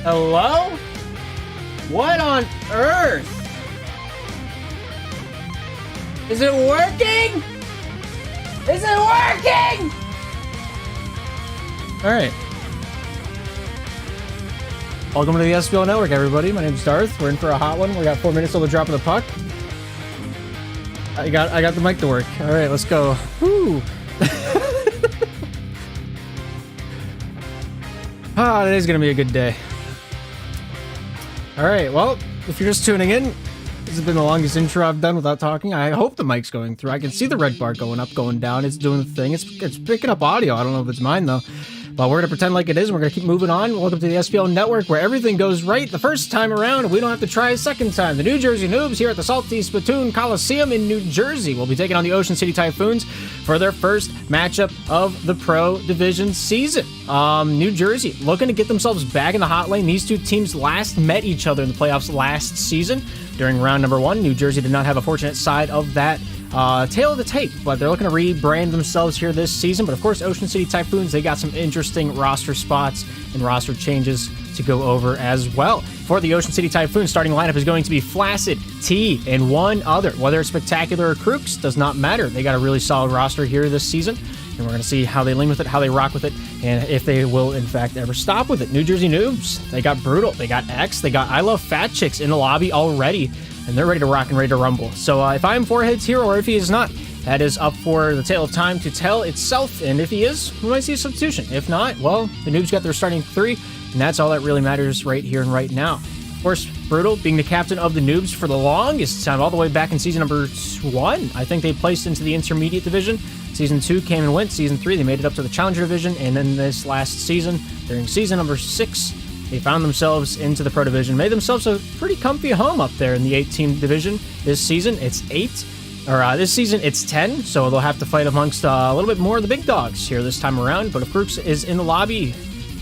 Hello? What on earth? Is it working? Is it working? All right. Welcome to the SBL Network, everybody. My name's Darth. We're in for a hot one. We got 4 minutes till the drop of the puck. I got the mic to work. All right, let's go. Woo. Today's gonna be a good day. All right, well, if you're just tuning in, this has been the longest intro I've done without talking. I hope the mic's going through. I can see the red bar going up, going down. It's doing the thing. It's picking up audio. I don't know if it's mine, though. But we're going to pretend like it is. We're going to keep moving on. Welcome to the SBL Network, where everything goes right the first time around, and we don't have to try a second time. The New Jersey Noobs here at the Salty Spittoon Coliseum in New Jersey will be taking on the Ocean City Typhoons for their first matchup of the Pro Division season. New Jersey looking to get themselves back in the hot lane. These two teams last met each other in the playoffs last season during round number 1. New Jersey did not have a fortunate side of that tail of the tape, but they're looking to rebrand themselves here this season. But of course, Ocean City Typhoons, they got some interesting roster spots and roster changes to go over as well. For the Ocean City Typhoons, starting lineup is going to be Flaccid, T, and one other. Whether it's Spectacular or Crooks, does not matter. They got a really solid roster here this season, and we're going to see how they lean with it, how they rock with it, and if they will, in fact, ever stop with it. New Jersey Noobs, they got Brutal, they got X, they got I Love Fat Chicks in the lobby already, and they're ready to rock and ready to rumble. So if I'm Forehead's here or if he is not, that is up for the tale of time to tell itself. And if he is, we might see a substitution. If not, well, the Noobs got their starting 3, and that's all that really matters right here and right now. Of course, Brutal being the captain of the Noobs for the longest time, all the way back in season number 1. I think they placed into the intermediate division. Season 2 came and went. Season 3, they made it up to the Challenger division. And then this last season, during season number 6, they found themselves into the Pro Division, made themselves a pretty comfy home up there in the 8-team division. This season, it's 8. This season, it's 10, so they'll have to fight amongst a little bit more of the big dogs here this time around. But if Crooks is in the lobby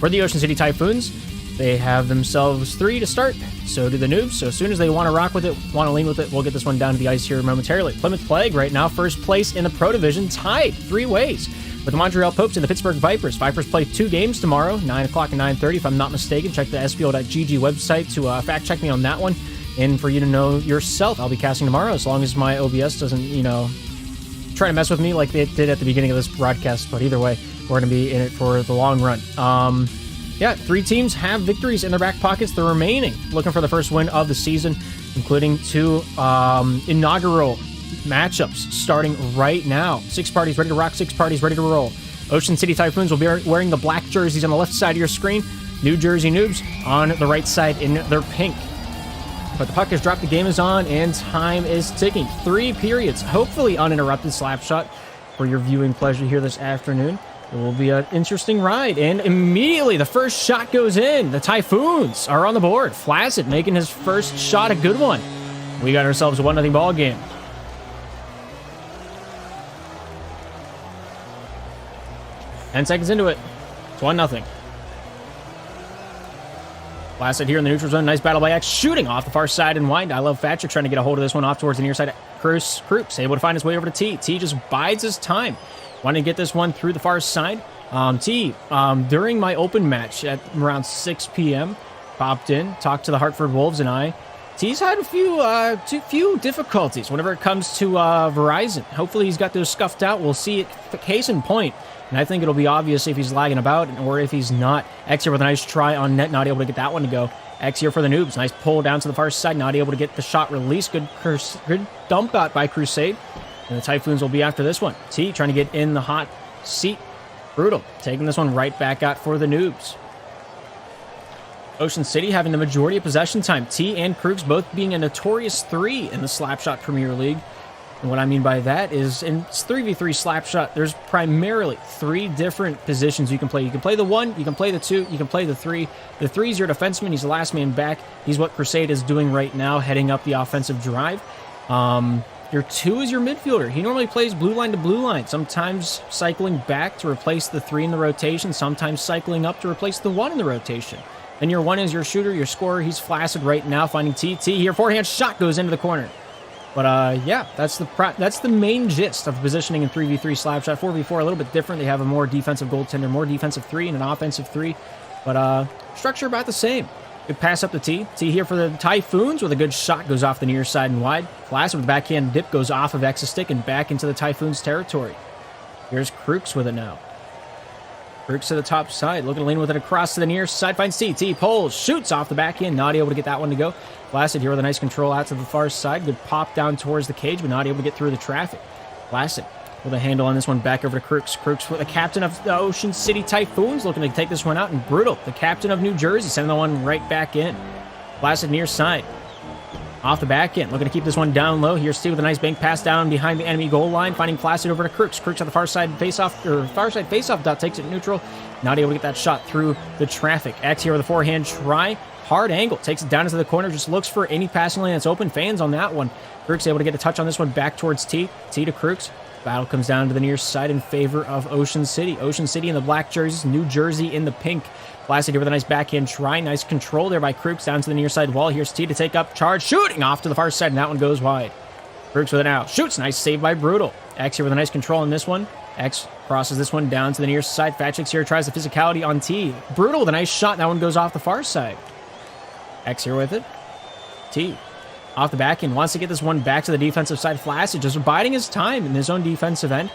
for the Ocean City Typhoons, they have themselves 3 to start. So do the Noobs. So as soon as they want to rock with it, want to lean with it, we'll get this one down to the ice here momentarily. Plymouth Plague right now, first place in the Pro Division, tied 3 ways with the Montreal Popes and the Pittsburgh Vipers. Vipers play 2 games tomorrow, 9 o'clock and 9:30, if I'm not mistaken. Check the SBO.gg website to fact check me on that one. And for you to know yourself, I'll be casting tomorrow as long as my OBS doesn't, try to mess with me like they did at the beginning of this broadcast. But either way, we're going to be in it for the long run. 3 teams have victories in their back pockets. The remaining looking for the first win of the season, including 2 inaugural matchups starting right now. 6 parties ready to rock, 6 parties ready to roll. Ocean City Typhoons will be wearing the black jerseys on the left side of your screen. New Jersey Noobs on the right side in their pink. But the puck has dropped, the game is on, and time is ticking. 3 periods, hopefully uninterrupted slap shot for your viewing pleasure here this afternoon. It will be an interesting ride, and immediately the first shot goes in. The Typhoons are on the board. Flaccid making his first shot, a good one. We got ourselves a 1-0 ball game. 10 seconds into it, it's 1-0. Flaccid here in the neutral zone. Nice battle by X, shooting off the far side and wide. I Love Fat Chicks trying to get a hold of this one off towards the near side. Crooks able to find his way over to T. T just bides his time, wanting to get this one through the far side. T, during my open match at around 6 p.m., popped in, talked to the Hartford Wolves and I. T's had a few difficulties whenever it comes to Verizon. Hopefully he's got those scuffed out. We'll see it, case in point. And I think it'll be obvious if he's lagging about or if he's not. X here with a nice try on net, not able to get that one to go. X here for the Noobs. Nice pull down to the far side, not able to get the shot released. Good dump out by Crusade. And the Typhoons will be after this one. T trying to get in the hot seat. Brutal. Taking this one right back out for the Noobs. Ocean City having the majority of possession time. T and Crooks both being a notorious 3 in the Slapshot Premier League. And what I mean by that is in 3v3 Slapshot, there's primarily 3 different positions you can play. You can play the 1, you can play the 2, you can play the 3. The 3 is your defenseman. He's the last man back. He's what Crusade is doing right now, heading up the offensive drive. Your 2 is your midfielder. He normally plays blue line to blue line, sometimes cycling back to replace the 3 in the rotation, sometimes cycling up to replace the 1 in the rotation. Then your 1 is your shooter, your scorer. He's Flaccid right now, finding T. T here, forehand shot goes into the corner. But yeah, that's the main gist of positioning in 3v3 Slapshot. 4v4 a little bit different. They have a more defensive goaltender, more defensive 3, and an offensive 3. But structure about the same. Good pass up to T. T here for the Typhoons with a good shot. Goes off the near side and wide. Flaccid with the backhand dip goes off of X's stick and back into the Typhoons territory. Here's Crooks with it now. Crooks to the top side. Looking to lean with it across to the near side. Finds T. T pulls. Shoots off the backhand. Not able to get that one to go. Flaccid here with a nice control out to the far side. Good pop down towards the cage, but not able to get through the traffic. Flaccid with a handle on this one, back over to Crooks. Crooks with the captain of the Ocean City Typhoons, looking to take this one out. And Brutal, the captain of New Jersey, sending the one right back in. Flaccid near side. Off the back end, looking to keep this one down low. Here's Steve with a nice bank pass down behind the enemy goal line, finding Flaccid over to Crooks. Crooks on the far side face-off dot, takes it neutral. Not able to get that shot through the traffic. X here with a forehand try. Hard angle, takes it down into the corner, just looks for any passing lane that's open. Fans on that one. Crooks able to get a touch on this one, back towards T. T to Crooks. Battle comes down to the near side in favor of Ocean City. Ocean City in the black jerseys, New Jersey in the pink. Flaccid here with a nice backhand try. Nice control there by Crooks down to the near side wall. Here's T to take up charge. Shooting off to the far side, and that one goes wide. Crooks with it now. Shoots. Nice save by Brutal. X here with a nice control on this one. X crosses this one down to the near side. Fat Chicks here tries the physicality on T. Brutal with a nice shot, and that one goes off the far side. X here with it. T. Off the back end, wants to get this one back to the defensive side. Flaccid just biding his time in his own defensive end,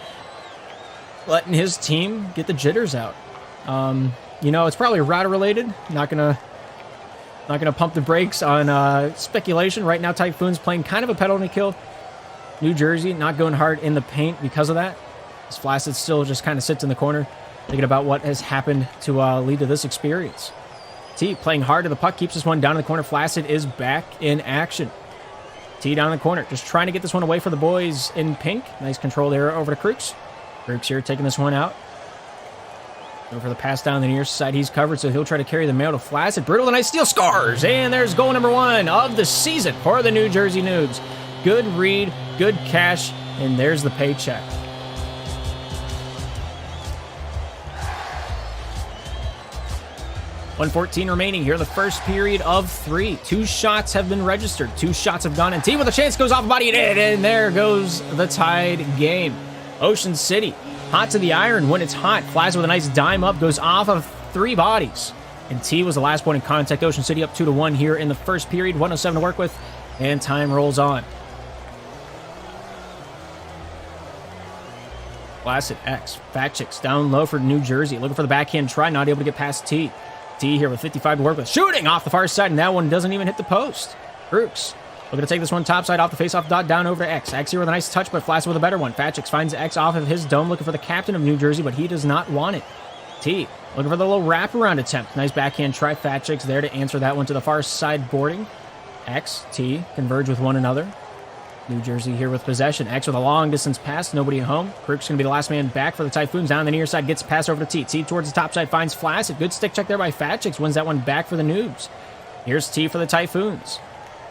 letting his team get the jitters out. You know, it's probably router related. Not gonna pump the brakes on speculation. Right now, Typhoon's playing kind of a penalty kill. New Jersey not going hard in the paint because of that. As Flaccid still just kind of sits in the corner, thinking about what has happened to lead to this experience. T playing hard to the puck, keeps this one down in the corner. Flaccid is back in action. T down in the corner, just trying to get this one away for the boys in pink. Nice control there over to Crooks. Crooks here taking this one out. Over the pass down the near side, he's covered, so he'll try to carry the mail to Flaccid. Brutal, the nice steal, scores! And there's goal number 1 of the season for the New Jersey Noobs. Good read, good cash, and there's the paycheck. 1:14 remaining here, the first period of 3. 2 shots have been registered. 2 shots have gone in. T with a chance, goes off the body, and there goes the tied game. Ocean City, hot to the iron when it's hot. Flies with a nice dime up, goes off of 3 bodies. And T was the last point in contact. Ocean City up 2-1 here in the first period. 1:07 to work with, and time rolls on. Flaccid X. Fat Chicks down low for New Jersey. Looking for the backhand try, not able to get past T. T here with 55 to work with. Shooting off the far side, and that one doesn't even hit the post. Crooks looking to take this one topside off the face-off dot down over to X. X here with a nice touch, but Flaccid with a better one. Fat Chicks finds X off of his dome, looking for the captain of New Jersey, but he does not want it. T looking for the little wraparound attempt. Nice backhand try. Fat Chicks there to answer that one to the far side boarding. X, T converge with one another. New Jersey here with possession. X with a long distance pass. Nobody at home. Crooks going to be the last man back for the Typhoons. Down the near side. Gets a pass over to T. T towards the top side. Finds Flaccid. Good stick check there by Fat Chicks. Wins that one back for the Noobs. Here's T for the Typhoons.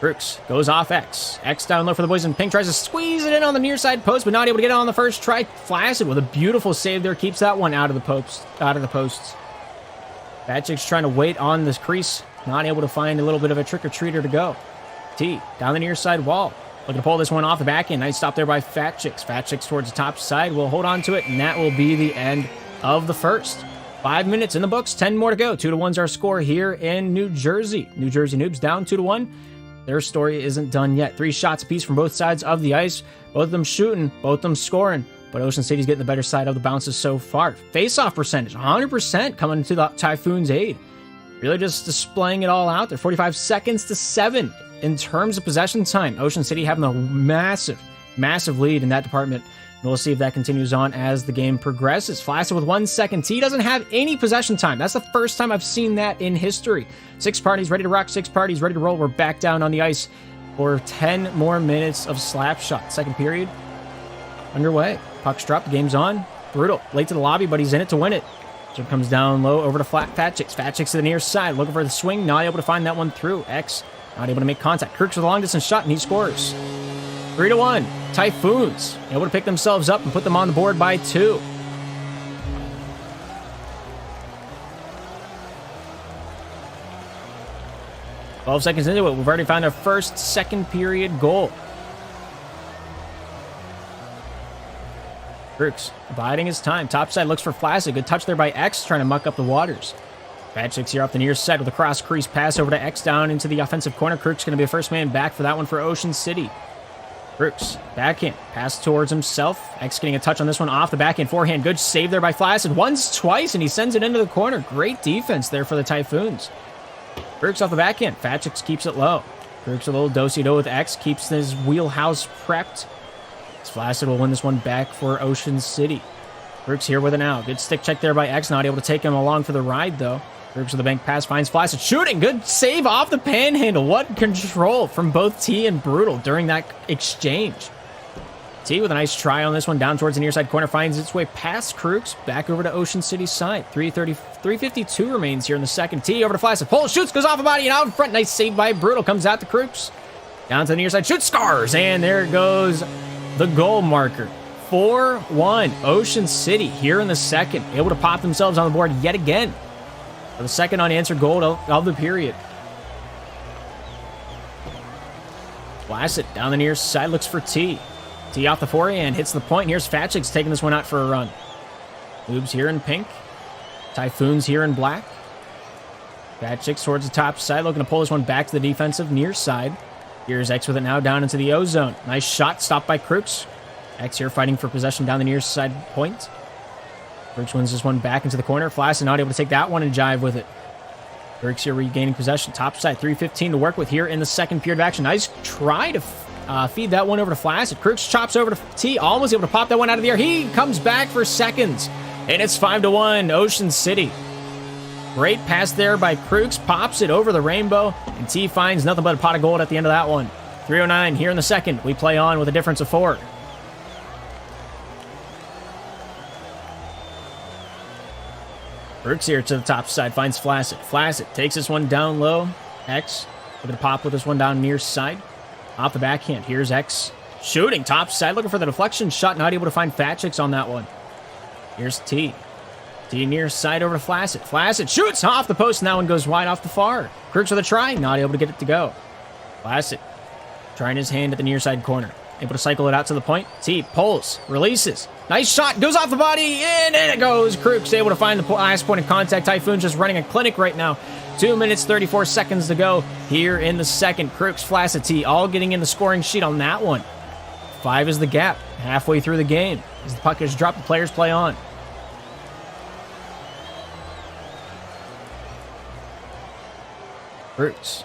Crooks goes off X. X down low for the boys in pink. Tries to squeeze it in on the near side post, but not able to get it on the first try. Flaccid with a beautiful save there. Keeps that one out of the posts. Fat Chicks trying to wait on this crease. Not able to find a little bit of a trick-or-treater to go. T down the near side wall. Looking to pull this one off the back end. Nice stop there by Fat Chicks. Fat Chicks towards the top side. Will hold on to it, and that will be the end of the first. 5 minutes in the books. 10 more to go. 2-1's our score here in New Jersey. New Jersey Noobs down 2-1. Their story isn't done yet. 3 shots apiece from both sides of the ice. Both of them shooting. Both of them scoring. But Ocean City's getting the better side of the bounces so far. Face-off percentage, 100% coming to the Typhoons' aid. Really just displaying it all out there. 45 seconds to 7. In terms of possession time, Ocean City having a massive lead in that department. And we'll see if that continues on as the game progresses. Flaccid with 1 second. T doesn't have any possession time. That's the first time I've seen that in history. 6 parties ready to rock, 6 parties ready to roll. We're back down on the ice for 10 more minutes of slap shot. Second period underway. Puck's dropped, the game's on. Brutal, late to the lobby, but he's in it to win it. So it comes down low over to Fat Chicks. Fat Chicks to the near side, looking for the swing, not able to find that one through. X not able to make contact. Crooks with a long distance shot, and he scores. 3-1. Typhoons able to pick themselves up and put them on the board by 2. Twelve seconds into it, we've already found our first second period goal. Crooks biding his time. Topside looks for Flaccid. Good touch there by X, trying to muck up the waters. Patrick's here off the near side with a cross crease pass over to X down into the offensive corner. Kirk's going to be a first man back for that one for Ocean City. Brooks, backhand, pass towards himself. X getting a touch on this one off the backhand, forehand. Good save there by Flaccid. Once, twice, and he sends it into the corner. Great defense there for the Typhoons. Brooks off the backhand. Fatchix keeps it low. Brooks a little do-si-do with X, keeps his wheelhouse prepped. Flaccid will win this one back for Ocean City. Brooks here with it now. Good stick check there by X, not able to take him along for the ride, though. Brooks with the bank pass, finds Flaccid. Shooting! Good save off the panhandle. What control from both T and Brutal during that exchange. T with a nice try on this one, down towards the near side corner, finds its way past Crooks, back over to Ocean City's side. 3:52 remains here in the second. T over to Flaccid. Pull, shoots, goes off the body, and out in front. Nice save by Brutal. Comes out to Crooks. Down to the near side, shoots, scars, and there goes the goal marker. 4-1. Ocean City here in the second, able to pop themselves on the board yet again. For the second unanswered goal of the period. Flaccid down the near side, looks for T. T off the forehand, hits the point. Here's Fatchix taking this one out for a run. Lubes here in pink. Typhoons here in black. Fatchix towards the top side, looking to pull this one back to the defensive near side. Here's X with it now down into the O zone. Nice shot, stopped by Crooks. X here fighting for possession down the near side point. Brooks wins this one back into the corner. Flaccid not able to take that one and jive with it. Brooks here regaining possession. Top side, 3:15 to work with here in the second period of action. Nice try to feed that one over to Flaccid. Crooks chops over to T, almost able to pop that one out of the air. He comes back for seconds, and it's 5-1, Ocean City. Great pass there by Crooks, pops it over the rainbow, and T finds nothing but a pot of gold at the end of that one. 3:09 here in the second. We play on with a difference of 4. Brooks here to the top side, finds Flaccid. Flaccid takes this one down low. X looking to pop with this one down near side. Off the backhand, here's X. Shooting, top side, looking for the deflection shot, not able to find Fatchix on that one. Here's T. T near side over to Flaccid. Flaccid shoots off the post, and that one goes wide off the far. Crooks with a try, not able to get it to go. Flaccid trying his hand at the near side corner. Able to cycle it out to the point. T pulls, releases. Nice shot, goes off the body, and in it goes. Crooks able to find the last point of contact. Typhoon's just running a clinic right now. 2 minutes, 34 seconds to go here in the second. Crooks, Flaccid, T all getting in the scoring sheet on that one. 5 is the gap halfway through the game. As the puck is dropped, the players play on. Crooks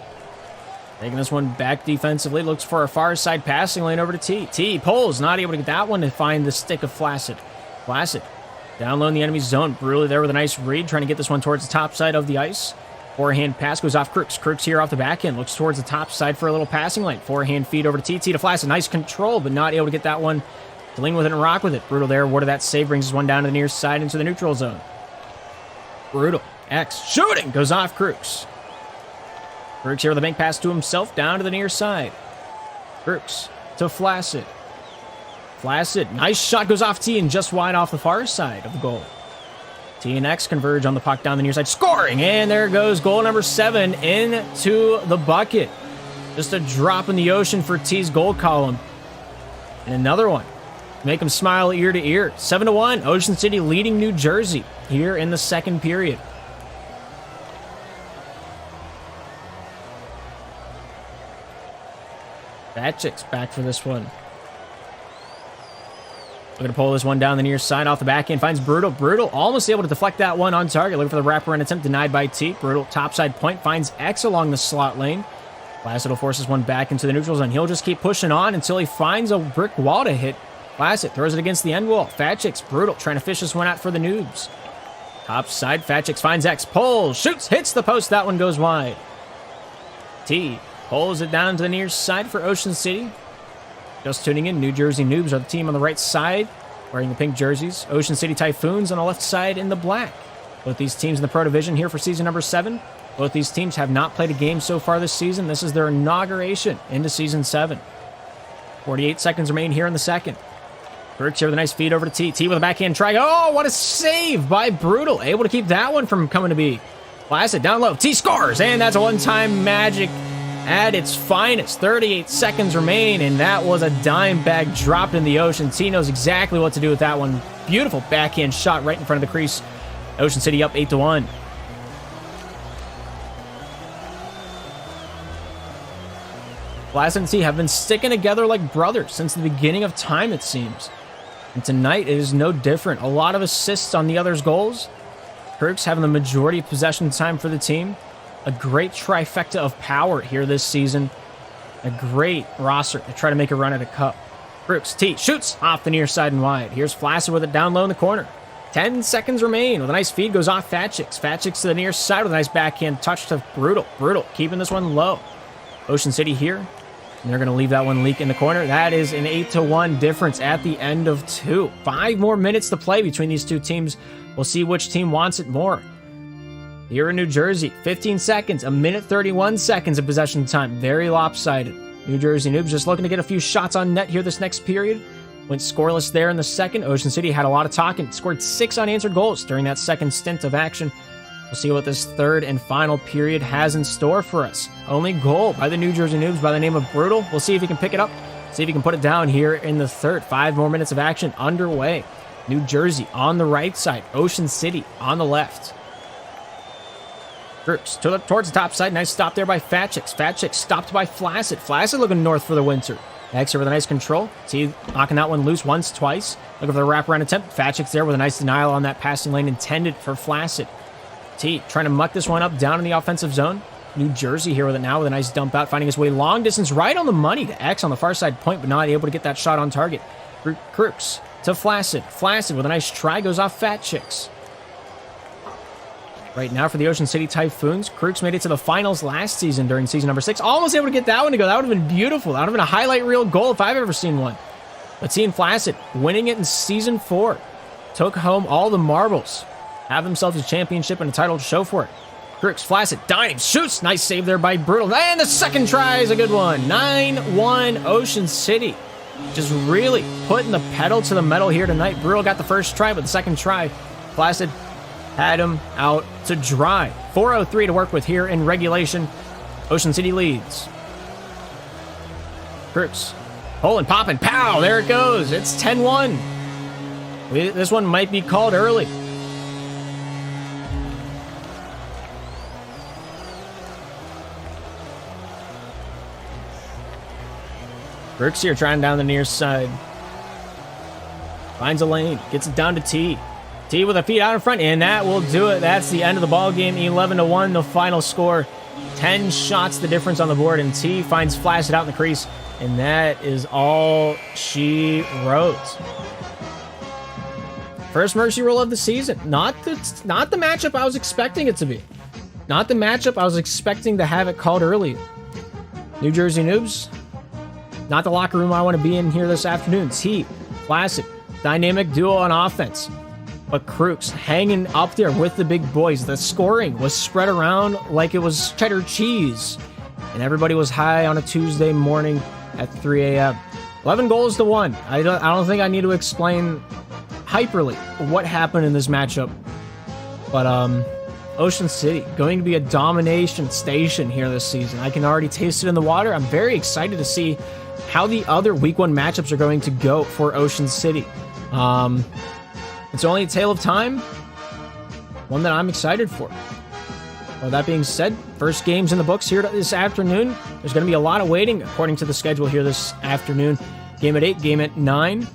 taking this one back defensively, looks for a far side passing lane over to T. T pulls, not able to get that one to find the stick of Flaccid. Flaccid down low in the enemy's zone. Brutally there with a nice read, trying to get this one towards the top side of the ice. Forehand pass goes off Crooks. Crooks here off the back end, looks towards the top side for a little passing lane. Forehand feed over to T. T to Flaccid. Nice control, but not able to get that one to lean with it and rock with it. Brutal there. Word of that save brings this one down to the near side into the neutral zone. Brutal. X shooting goes off Crooks. Crooks here with a bank pass to himself, down to the near side. Crooks to Flaccid. Flaccid, nice shot, goes off T and just wide off the far side of the goal. T and X converge on the puck down the near side, scoring, and there goes goal number 7 into the bucket. Just a drop in the ocean for T's goal column. And another one. Make him smile ear to ear. 7-1, Ocean City leading New Jersey here in the second period. Fatchix back for this one. Looking to pull this one down the near side off the back end. Finds Brutal. Brutal almost able to deflect that one on target. Looking for the wraparound attempt. Denied by T. Brutal topside point. Finds X along the slot lane. Flaccid will force this one back into the neutral zone. He'll just keep pushing on until he finds a brick wall to hit. Flaccid throws it against the end wall. Fatchix, Brutal, trying to fish this one out for the noobs. Top side, Fatchix finds X. Pulls, shoots, hits the post. That one goes wide. T pulls it down to the near side for Ocean City. Just tuning in, New Jersey Noobs are the team on the right side, wearing the pink jerseys. Ocean City Typhoons on the left side in the black. Both these teams in the Pro Division here for season number 7. Both these teams have not played a game so far this season. This is their inauguration into season 7. 48 seconds remain here in the second. Brooks here with a nice feed over to T. T with a backhand try. Oh, what a save by Brutal. Able to keep that one from coming to be. Flaccid down low. T scores, and that's a one-time magic at its finest. 38 seconds remain, and that was a dime bag dropped in the ocean. T knows exactly what to do with that one. Beautiful backhand shot right in front of the crease. Ocean City up 8-1. Flaccid and T have been sticking together like brothers since the beginning of time, it seems. And tonight, it is no different. A lot of assists on the other's goals. Crooks having the majority of possession time for the team. A great trifecta of power here this season. A great roster to try to make a run at a cup. Crooks, T shoots off the near side and wide. Here's Flaccid with it down low in the corner. 10 seconds remain with a nice feed, goes off Fat Chicks. Fat Chicks to the near side with a nice backhand touch to Brutal. Brutal keeping this one low. Ocean City here. And they're going to leave that one leak in the corner. That is an 8-1 difference at the end of 2. 5 more minutes to play between these two teams. We'll see which team wants it more. Here in New Jersey, 15 seconds, a minute 31 seconds of possession time. Very lopsided. New Jersey Noobs just looking to get a few shots on net here this next period. Went scoreless there in the second. Ocean City had a lot of talking. Scored 6 unanswered goals during that second stint of action. We'll see what this third and final period has in store for us. Only goal by the New Jersey Noobs by the name of Brutal. We'll see if he can pick it up. See if he can put it down here in the third. 5 more minutes of action underway. New Jersey on the right side. Ocean City on the left. Crooks towards the top side. Nice stop there by Fat Chicks. Fat Chicks stopped by Flaccid. Flaccid looking north for the winter. X with a nice control. See, knocking that one loose once, twice. Looking for the wraparound attempt. Fat Chicks there with a nice denial on that passing lane intended for Flaccid. T trying to muck this one up down in the offensive zone. New Jersey here with it now with a nice dump out, finding his way long distance right on the money to X on the far side point, but not able to get that shot on target. Crooks to Flaccid. Flaccid with a nice try, goes off Fat Chicks. Right now for the Ocean City Typhoons, Crooks made it to the finals last season during season number 6. Almost able to get that one to go. That would have been beautiful. That would have been a highlight reel goal if I've ever seen one. But Team Flaccid winning it in season 4. Took home all the marbles. Have themselves a championship and a title to show for it. Crooks, Flaccid, dives, shoots. Nice save there by Brutal. And the second try is a good one. 9-1 Ocean City. Just really putting the pedal to the metal here tonight. Brutal got the first try, but the second try, Flaccid had him out to dry. 4:03 to work with here in regulation. Ocean City leads. Crooks, pulling, popping, pow, there it goes. It's 10-1. This one might be called early. Crooks here trying down the near side. Finds a lane, gets it down to T. T with a feed out in front, and that will do it. That's the end of the ball game. 11-1, the final score. 10 shots the difference on the board, and T finds Flaccid out in the crease, and that is all she wrote. First mercy roll of the season. Not the matchup I was expecting it to be. Not the matchup I was expecting to have it called early. New Jersey Noobs, not the locker room I want to be in here this afternoon. T, Flaccid, dynamic duo on offense. But Crooks hanging up there with the big boys. The scoring was spread around like it was cheddar cheese. And everybody was high on a Tuesday morning at 3 a.m. 11 goals to 1. I don't think I need to explain hyperly what happened in this matchup. But Ocean City going to be a domination station here this season. I can already taste it in the water. I'm very excited to see how the other week 1 matchups are going to go for Ocean City. It's only a tale of time, one that I'm excited for. Well, that being said, first games in the books here this afternoon. There's going to be a lot of waiting according to the schedule here this afternoon. Game at 8, game at 9.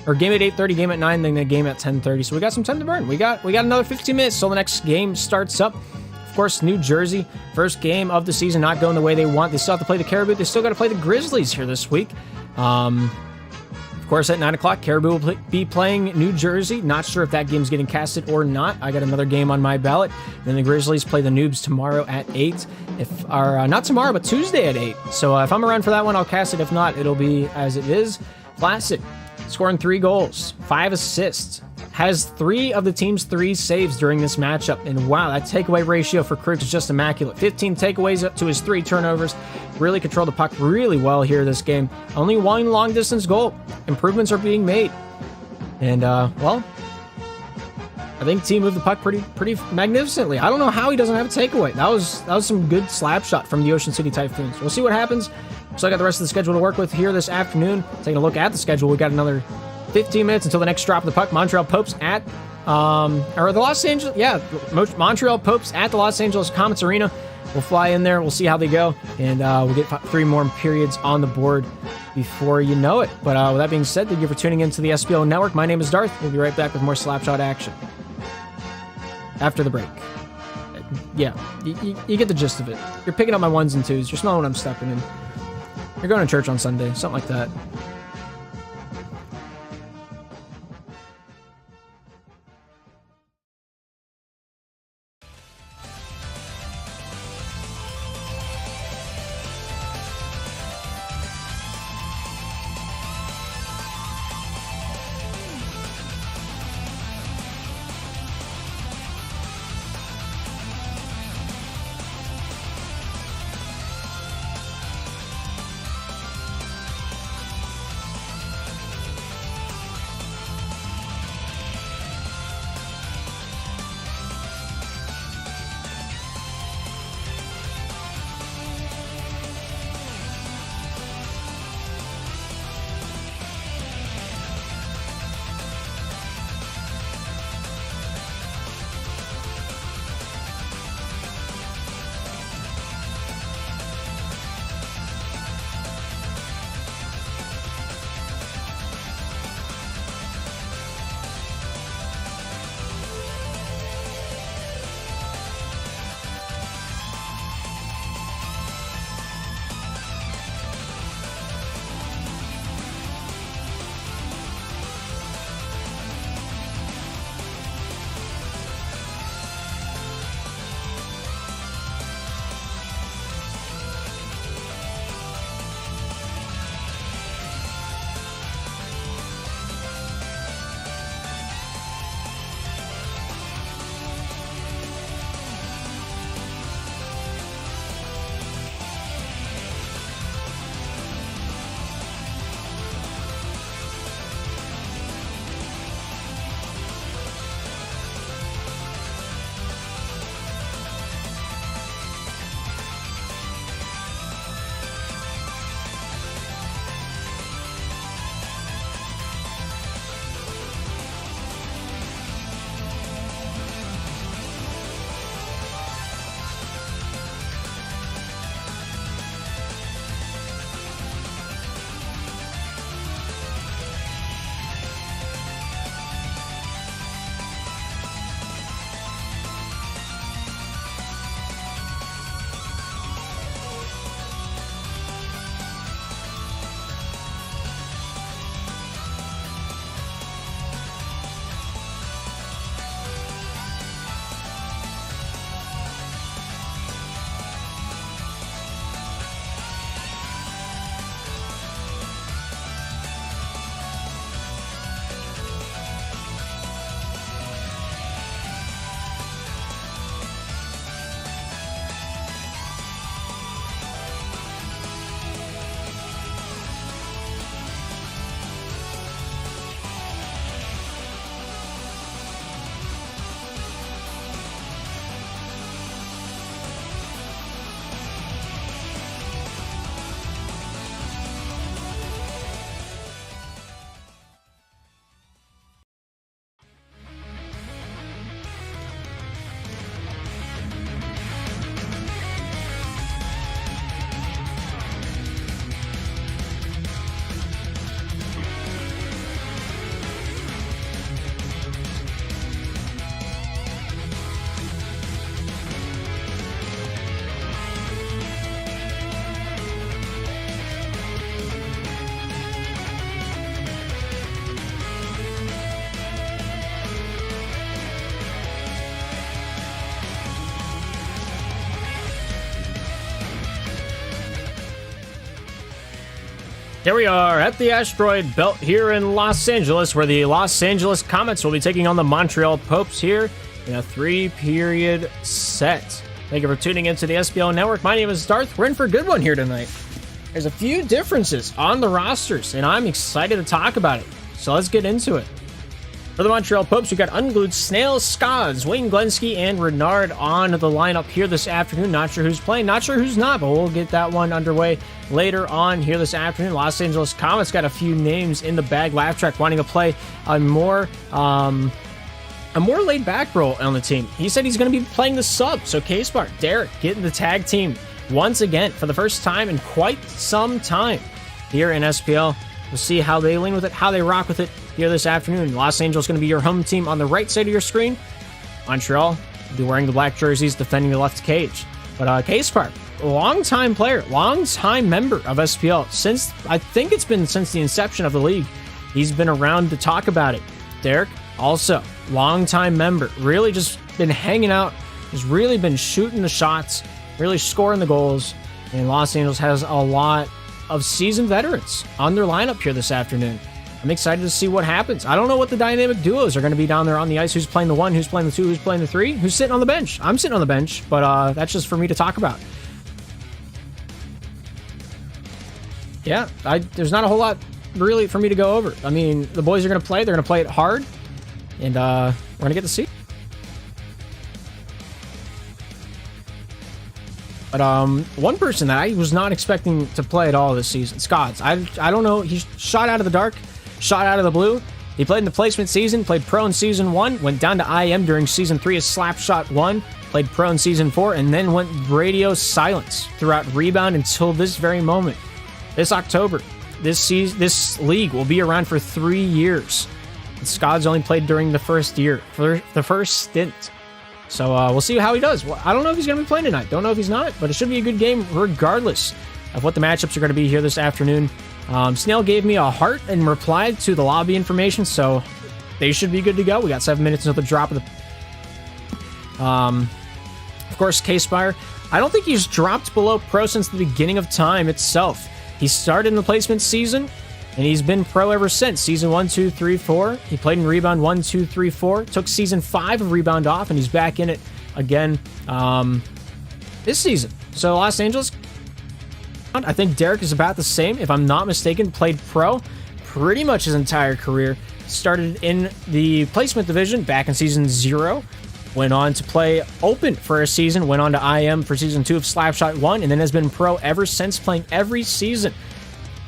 Or game at 8:30, game at 9, then the game at 10:30. So we got some time to burn. We got another 15 minutes till the next game starts up. Of course, New Jersey, first game of the season, not going the way they want. They still have to play the Caribou. They still got to play the Grizzlies here this week. Of course, at 9 o'clock, Caribou will be playing New Jersey. Not sure if that game's getting casted or not. I got another game on my ballot. Then the Grizzlies play the Noobs tomorrow at 8. Not tomorrow, but Tuesday at 8. So if I'm around for that one, I'll cast it. If not, it'll be as it is. Flaccid, scoring 3 goals, 5 assists. Has 3 of the team's 3 saves during this matchup. And wow, that takeaway ratio for Crooks is just immaculate. 15 takeaways up to his 3 turnovers. Really controlled the puck really well here this game. Only 1 long distance goal. Improvements are being made. And, well, I think team moved the puck pretty magnificently. I don't know how he doesn't have a takeaway. That was some good slap shot from the Ocean City Typhoons. We'll see what happens. So I got the rest of the schedule to work with here this afternoon. Taking a look at the schedule, we got another 15 minutes until the next drop of the puck. Montreal Popes at, Montreal Popes at the Los Angeles Comets Arena. we'll fly in there. We'll see how they go, and we'll get 3 more periods on the board before you know it. But with that being said, thank you for tuning into the SBO Network. My name is Darth. We'll be right back with more Slapshot action after the break. Yeah, you get the gist of it. You're picking up my 1s and 2s. You're smelling what I'm stepping in. You're going to church on Sunday, something like that. Here we are at the asteroid belt here in Los Angeles, where the Los Angeles Comets will be taking on the Montreal Popes here in a 3-period set. Thank you for tuning into the SBL Network. My name is Darth. We're in for a good one here tonight. There's a few differences on the rosters, and I'm excited to talk about it. So let's get into it. For the Montreal Popes, we got Unglued, Snail, Scodds, Wayne Glensky, and Renard on the lineup here this afternoon. Not sure who's playing, not sure who's not, but we'll get that one underway later on here this afternoon. Los Angeles Comets got a few names in the bag. Laugh Track wanting to play a more a more laid-back role on the team. He said he's going to be playing the sub, so K-Spar, Derek, getting the tag team once again for the first time in quite some time here in SPL. We'll see how they lean with it, how they rock with it here this afternoon. Los Angeles going to be your home team on the right side of your screen. Montreal will be wearing the black jerseys, defending the left cage. But K-Spar, long-time player, long-time member of SPL. Since, I think it's been since the inception of the league, he's been around to talk about it. Derek, also, long-time member, really just been hanging out, has really been shooting the shots, really scoring the goals, and Los Angeles has a lot of seasoned veterans on their lineup here this afternoon. I'm excited to see what happens. I don't know what the dynamic duos are going to be down there on the ice, who's playing the 1, who's playing the 2, who's playing the 3, who's sitting on the bench. I'm sitting on the bench, but that's just for me to talk about. Yeah, there's not a whole lot really for me to go over. I mean, the boys are going to play. They're going to play it hard. And we're going to get to see. But one person that I was not expecting to play at all this season, Scotts. I don't know. He shot out of the dark, shot out of the blue. He played in the placement season, played pro in season 1, went down to IM during season 3 as Slapshot 1, played pro in season 4, and then went radio silence throughout Rebound until this very moment. This October, this league will be around for 3 years. Scotts only played during the first year, for the first stint. So we'll see how he does. Well, I don't know if he's going to be playing tonight. Don't know if he's not, but it should be a good game regardless of what the matchups are going to be here this afternoon. Snail gave me a heart and replied to the lobby information, so they should be good to go. We got 7 minutes until the drop of the... Of course, K-Spire, I don't think he's dropped below pro since the beginning of time itself. He started in the placement season, and he's been pro ever since. Season 1, 2, 3, 4. He played in Rebound 1, 2, 3, 4. Took season 5 of Rebound off, and he's back in it again this season. So Los Angeles, I think Derek is about the same. If I'm not mistaken, played pro pretty much his entire career. Started in the placement division back in season 0. Went on to play open for a season. Went on to IM for season 2 of Slapshot 1. And then has been pro ever since, playing every season.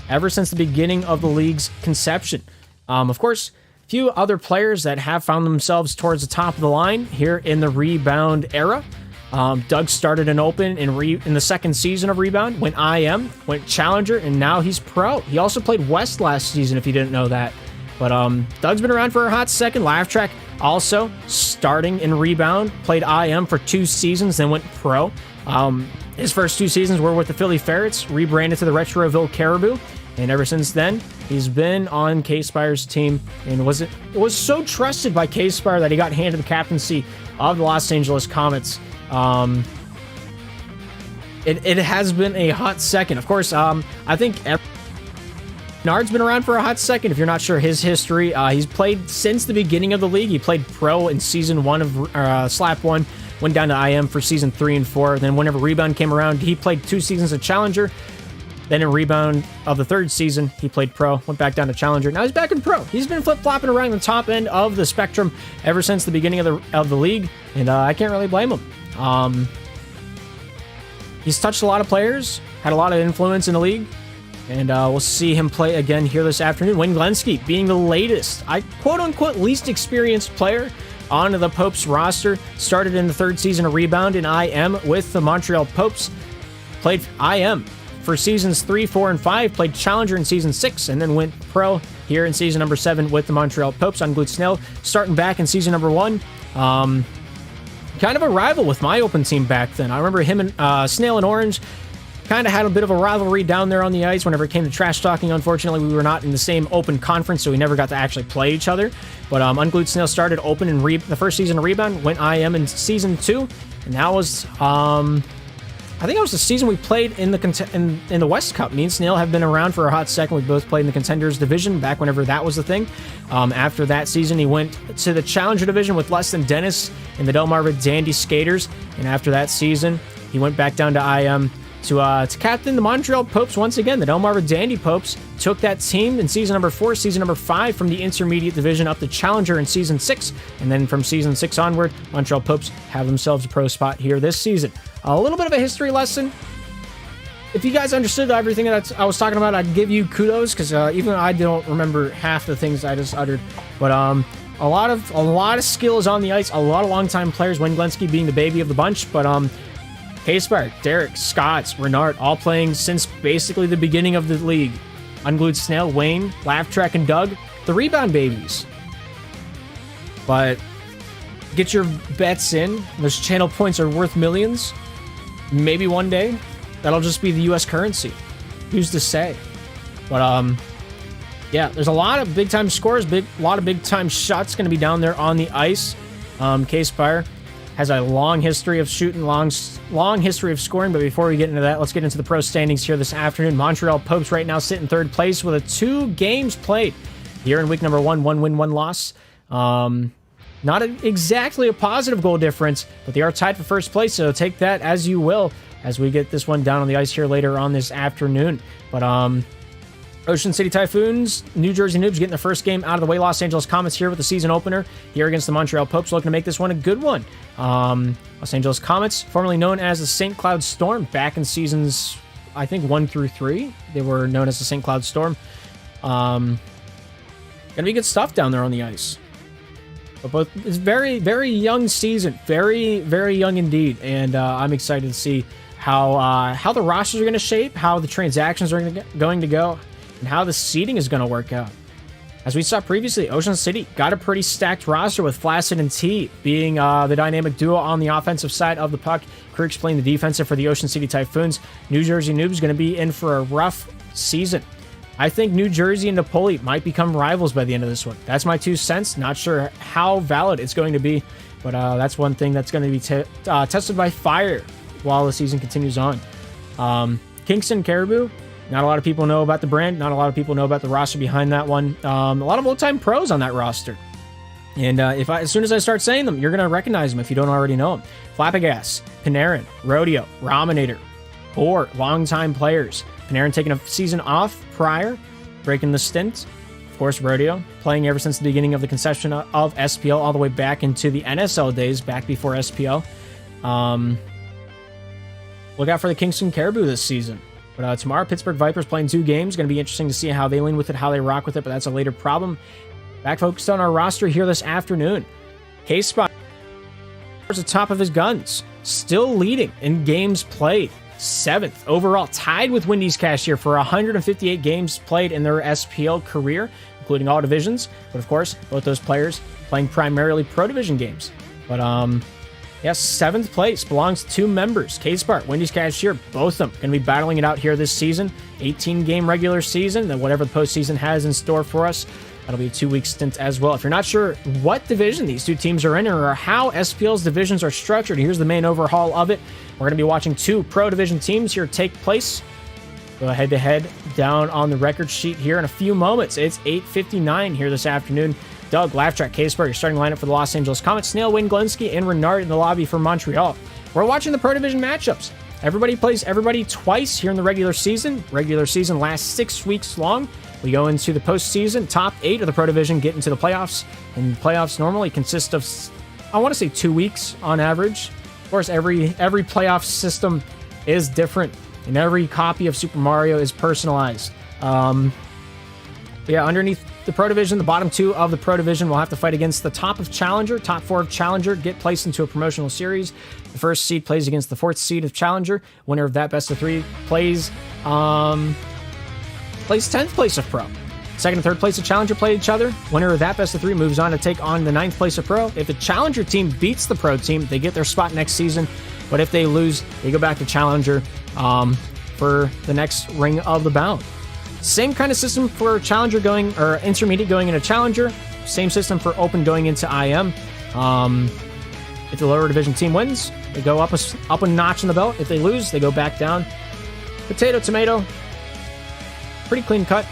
Ever since the beginning of the league's conception. Of course, a few other players that have found themselves towards the top of the line here in the Rebound era. Doug started in Open in the second season of Rebound, went IM, went Challenger, and now he's pro. He also played West last season, if you didn't know that. But Doug's been around for a hot second. Laugh Track also starting in Rebound, played IM for 2 seasons, then went pro. His first 2 seasons were with the Philly Ferrets, rebranded to the Retroville Caribou, and ever since then, he's been on K-Spire's team and was so trusted by K-Spire that he got handed the captaincy of the Los Angeles Comets. It has been a hot second. Of course, I think Nard's been around for a hot second. If you're not sure his history, he's played since the beginning of the league. He played pro in season 1 of Slap 1, went down to IM for season 3 and 4. Then whenever Rebound came around, he played 2 seasons of Challenger. Then in Rebound of the 3rd season, he played pro, went back down to Challenger. Now he's back in pro. He's been flip-flopping around the top end of the spectrum ever since the beginning of the league, and I can't really blame him. He's touched a lot of players, had a lot of influence in the league, and we'll see him play again here this afternoon. Wayne Glenski being the latest, quote-unquote, least experienced player on the Popes roster. Started in the 3rd season of Rebound in IM with the Montreal Popes. Played IM for seasons 3, 4, and 5, played Challenger in season 6, and then went pro here in season number 7 with the Montreal Popes. Unglued Snail starting back in season number 1. Kind of a rival with my open team back then. I remember him and Snail and Orange kind of had a bit of a rivalry down there on the ice whenever it came to trash talking. Unfortunately, we were not in the same open conference, so we never got to actually play each other. But Unglued Snail started open in the first season of Rebound, went IM in season 2, and that was I think it was the season we played in the West Cup. Me and Snail have been around for a hot second. We both played in the Contenders division back whenever that was the thing. After that season, he went to the Challenger division with Less Than Dennis and the Delmarva Dandy Skaters. And after that season, he went back down to IM to captain the Montreal Popes once again. The Delmarva Dandy Popes took that team in season number 4, season number 5 from the Intermediate division up to Challenger in season 6. And then from season 6 onward, Montreal Popes have themselves a pro spot here this season. A little bit of a history lesson. If you guys understood everything that I was talking about, I'd give you kudos, because even I don't remember half the things I just uttered. But A lot of skills on the ice. A lot of longtime players. Wayne Glenski being the baby of the bunch, but K-Spark, Derek, Scotts, Renard, all playing since basically the beginning of the league. Unglued Snail, Wayne, Laugh Track, and Doug, the rebound babies. But get your bets in. Those channel points are worth millions. Maybe one day that'll just be the U.S. currency. Who's to say? But yeah, there's a lot of big time scores, a lot of big time shots going to be down there on the ice. K-Spire has a long history of shooting, long history of scoring. But before we get into that, let's get into the pro standings here this afternoon. Montreal Popes right now sit in third place with 2 games played here in week number 1. 1 win, 1 loss. Not exactly a positive goal difference, but they are tied for first place, so take that as you will as we get this one down on the ice here later on this afternoon. But Ocean City Typhoons, New Jersey Noobs getting the first game out of the way. Los Angeles Comets here with the season opener here against the Montreal Popes, looking to make this one a good one. Los Angeles Comets, formerly known as the St. Cloud Storm, back in seasons, I think, 1 through 3. They were known as the St. Cloud Storm. Gonna be good stuff down there on the ice. But both, it's very, very young season. Very, very young indeed. And I'm excited to see how the rosters are going to shape, how the transactions are going to go, and how the seeding is going to work out. As we saw previously, Ocean City got a pretty stacked roster with Flaccid and T being the dynamic duo on the offensive side of the puck. Creeks playing the defensive for the Ocean City Typhoons. New Jersey Noobs going to be in for a rough season. I think New Jersey and Napoli might become rivals by the end of this one. That's my 2 cents. Not sure how valid it's going to be, but that's one thing that's going to be tested by fire while the season continues on. Kingston Caribou, not a lot of people know about the brand. Not a lot of people know about the roster behind that one. A lot of old-time pros on that roster. And as soon as I start saying them, you're going to recognize them if you don't already know them. Flappagas, Panarin, Rodeo, Rominator, or longtime players. Panarin taking a season off prior, breaking the stint. Of course, Rodeo playing ever since the beginning of the concession of SPL all the way back into the NSL days, back before SPL. Look out for the Kingston Caribou this season. But tomorrow, Pittsburgh Vipers playing 2 games. Going to be interesting to see how they lean with it, how they rock with it, but that's a later problem. Back focused on our roster here this afternoon. K-Spot is at the top of his guns, still leading in games played. 7th overall, tied with Wendy's Cashier for 158 games played in their SPL career, including all divisions. But of course, both those players playing primarily Pro Division games. But yes, 7th place belongs to 2 members, K-Spark, Wendy's Cashier, both of them going to be battling it out here this season. 18-game regular season, then whatever the postseason has in store for us. That'll be a 2-week stint as well. If you're not sure what division these 2 teams are in or how SPL's divisions are structured, here's the main overhaul of it. We're going to be watching 2 Pro Division teams here take place. Go head-to-head down on the record sheet here in a few moments. It's 8:59 here this afternoon. Doug, Laugh Track, K-Sport, your starting lineup for the Los Angeles Comets. Snail, Wayne Glenski, and Renard in the lobby for Montreal. We're watching the Pro Division matchups. Everybody plays everybody twice here in the regular season. Regular season lasts 6 weeks long. We go into the postseason. Top 8 of the Pro Division get into the playoffs. And playoffs normally consist of, I want to say, 2 weeks on average. Of course, every playoff system is different. And every copy of Super Mario is personalized. Yeah, underneath the Pro Division, the bottom 2 of the Pro Division will have to fight against the top of Challenger. Top 4 of Challenger get placed into a promotional series. The first seed plays against the 4th seed of Challenger. Winner of that best of 3 plays 10th place of Pro. Second and third place of Challenger play each other. Winner of that best of 3 moves on to take on the 9th place of Pro. If the Challenger team beats the Pro team, they get their spot next season. But if they lose, they go back to Challenger for the next ring of the bound. Same kind of system for Challenger going, or Intermediate going into Challenger. Same system for Open going into IM. If the lower division team wins, they go up a notch in the belt. If they lose, they go back down. Potato, tomato. Pretty clean cut.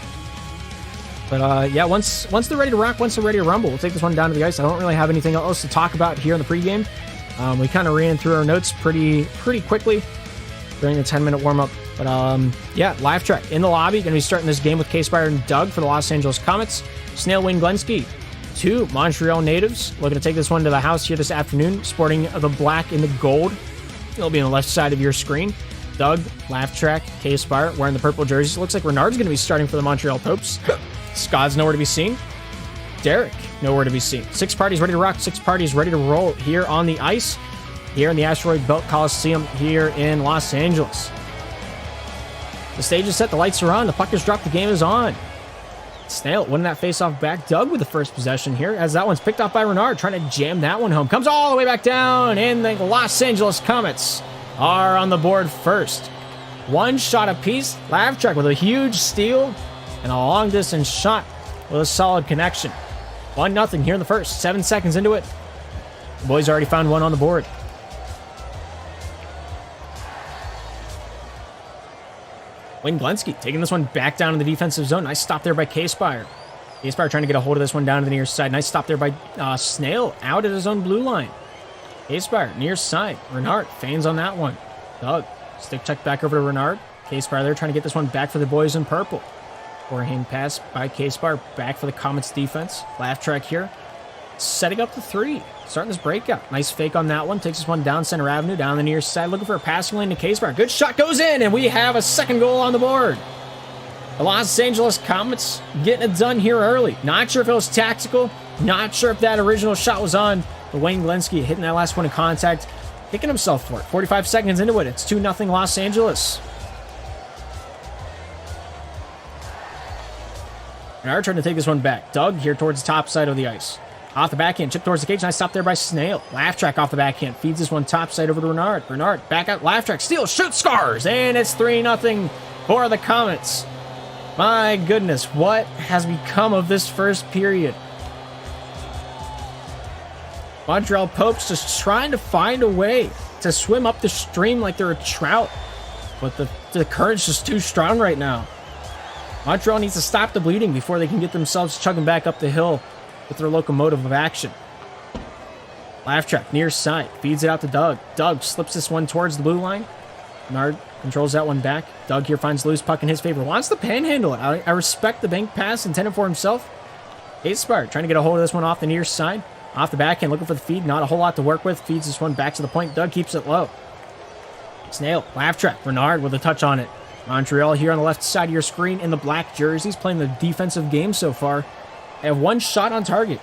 But yeah, once they're ready to rock, once they're ready to rumble, we'll take this one down to the ice. I don't really have anything else to talk about here in the pregame. We kind of ran through our notes pretty quickly during the 10-minute warm-up. But yeah, Live Track in the lobby. Going to be starting this game with K-Spire and Doug for the Los Angeles Comets. Snail, Wayne Glenski, 2 Montreal natives. Looking to take this one to the house here this afternoon, sporting the black and the gold. It'll be on the left side of your screen. Doug, Laugh Track, K-Spire wearing the purple jerseys. Looks like Renard's going to be starting for the Montreal Popes. Scott's nowhere to be seen. Derek, nowhere to be seen. Six parties ready to rock, six parties ready to roll here on the ice, here in the Asteroid Belt Coliseum here in Los Angeles. The stage is set, the lights are on, the puck is dropped, the game is on. Snail winning that face-off back. Doug with the first possession here, as that one's picked off by Renard, trying to jam that one home. Comes all the way back down, and the Los Angeles Comets are on the board first. One shot apiece. Lavtrek with a huge steal, and a long-distance shot with a solid connection. 1-0 here in the first. 7 seconds into it. The boys already found one on the board. Wayne Glenski taking this one back down in the defensive zone. Nice stop there by K-Spire. K-Spire trying to get a hold of this one down to the near side. Nice stop there by Snail out at his own blue line. K-Spire near side. Renard feigns on that one. Doug, stick check back over to Renard. K-Spire there trying to get this one back for the boys in purple. Forehand pass by K-Spire back for the Comets defense. Laugh track here. Setting up the three. Starting this breakout. Nice fake on that one. Takes this one down center avenue, down the near side. Looking for a passing lane to K-Spire. Good shot goes in, and we have a second goal on the board. The Los Angeles Comets getting it done here early. Not sure if it was tactical. Not sure if that original shot was on. But Wayne Glenski hitting that last one in contact. Kicking himself for it. 45 seconds into it. It's 2-0 Los Angeles. Renard trying to take this one back. Doug here towards the top side of the ice. Off the backhand, chip towards the cage. Nice stop there by Snail. Laugh track off the backhand. Feeds this one top side over to Renard. Renard back out. Laugh track. Steal. Shoot. Scars. And it's 3-0 for the Comets. My goodness. What has become of this first period? Montreal Popes just trying to find a way to swim up the stream like they're a trout. But the current's just too strong right now. Montreal needs to stop the bleeding before they can get themselves chugging back up the hill with their locomotive of action. Laugh track, near side, feeds it out to Doug. Doug slips this one towards the blue line. Nard controls that one back. Doug here finds loose puck in his favor. Wants to panhandle it. I respect the bank pass intended for himself. K-Spire trying to get a hold of this one off the near side. Off the backhand, looking for the feed. Not a whole lot to work with. Feeds this one back to the point. Doug keeps it low. Snail, laugh track. Renard with a touch on it. Montreal here on the left side of your screen in the black jerseys, playing the defensive game so far. They have one shot on target.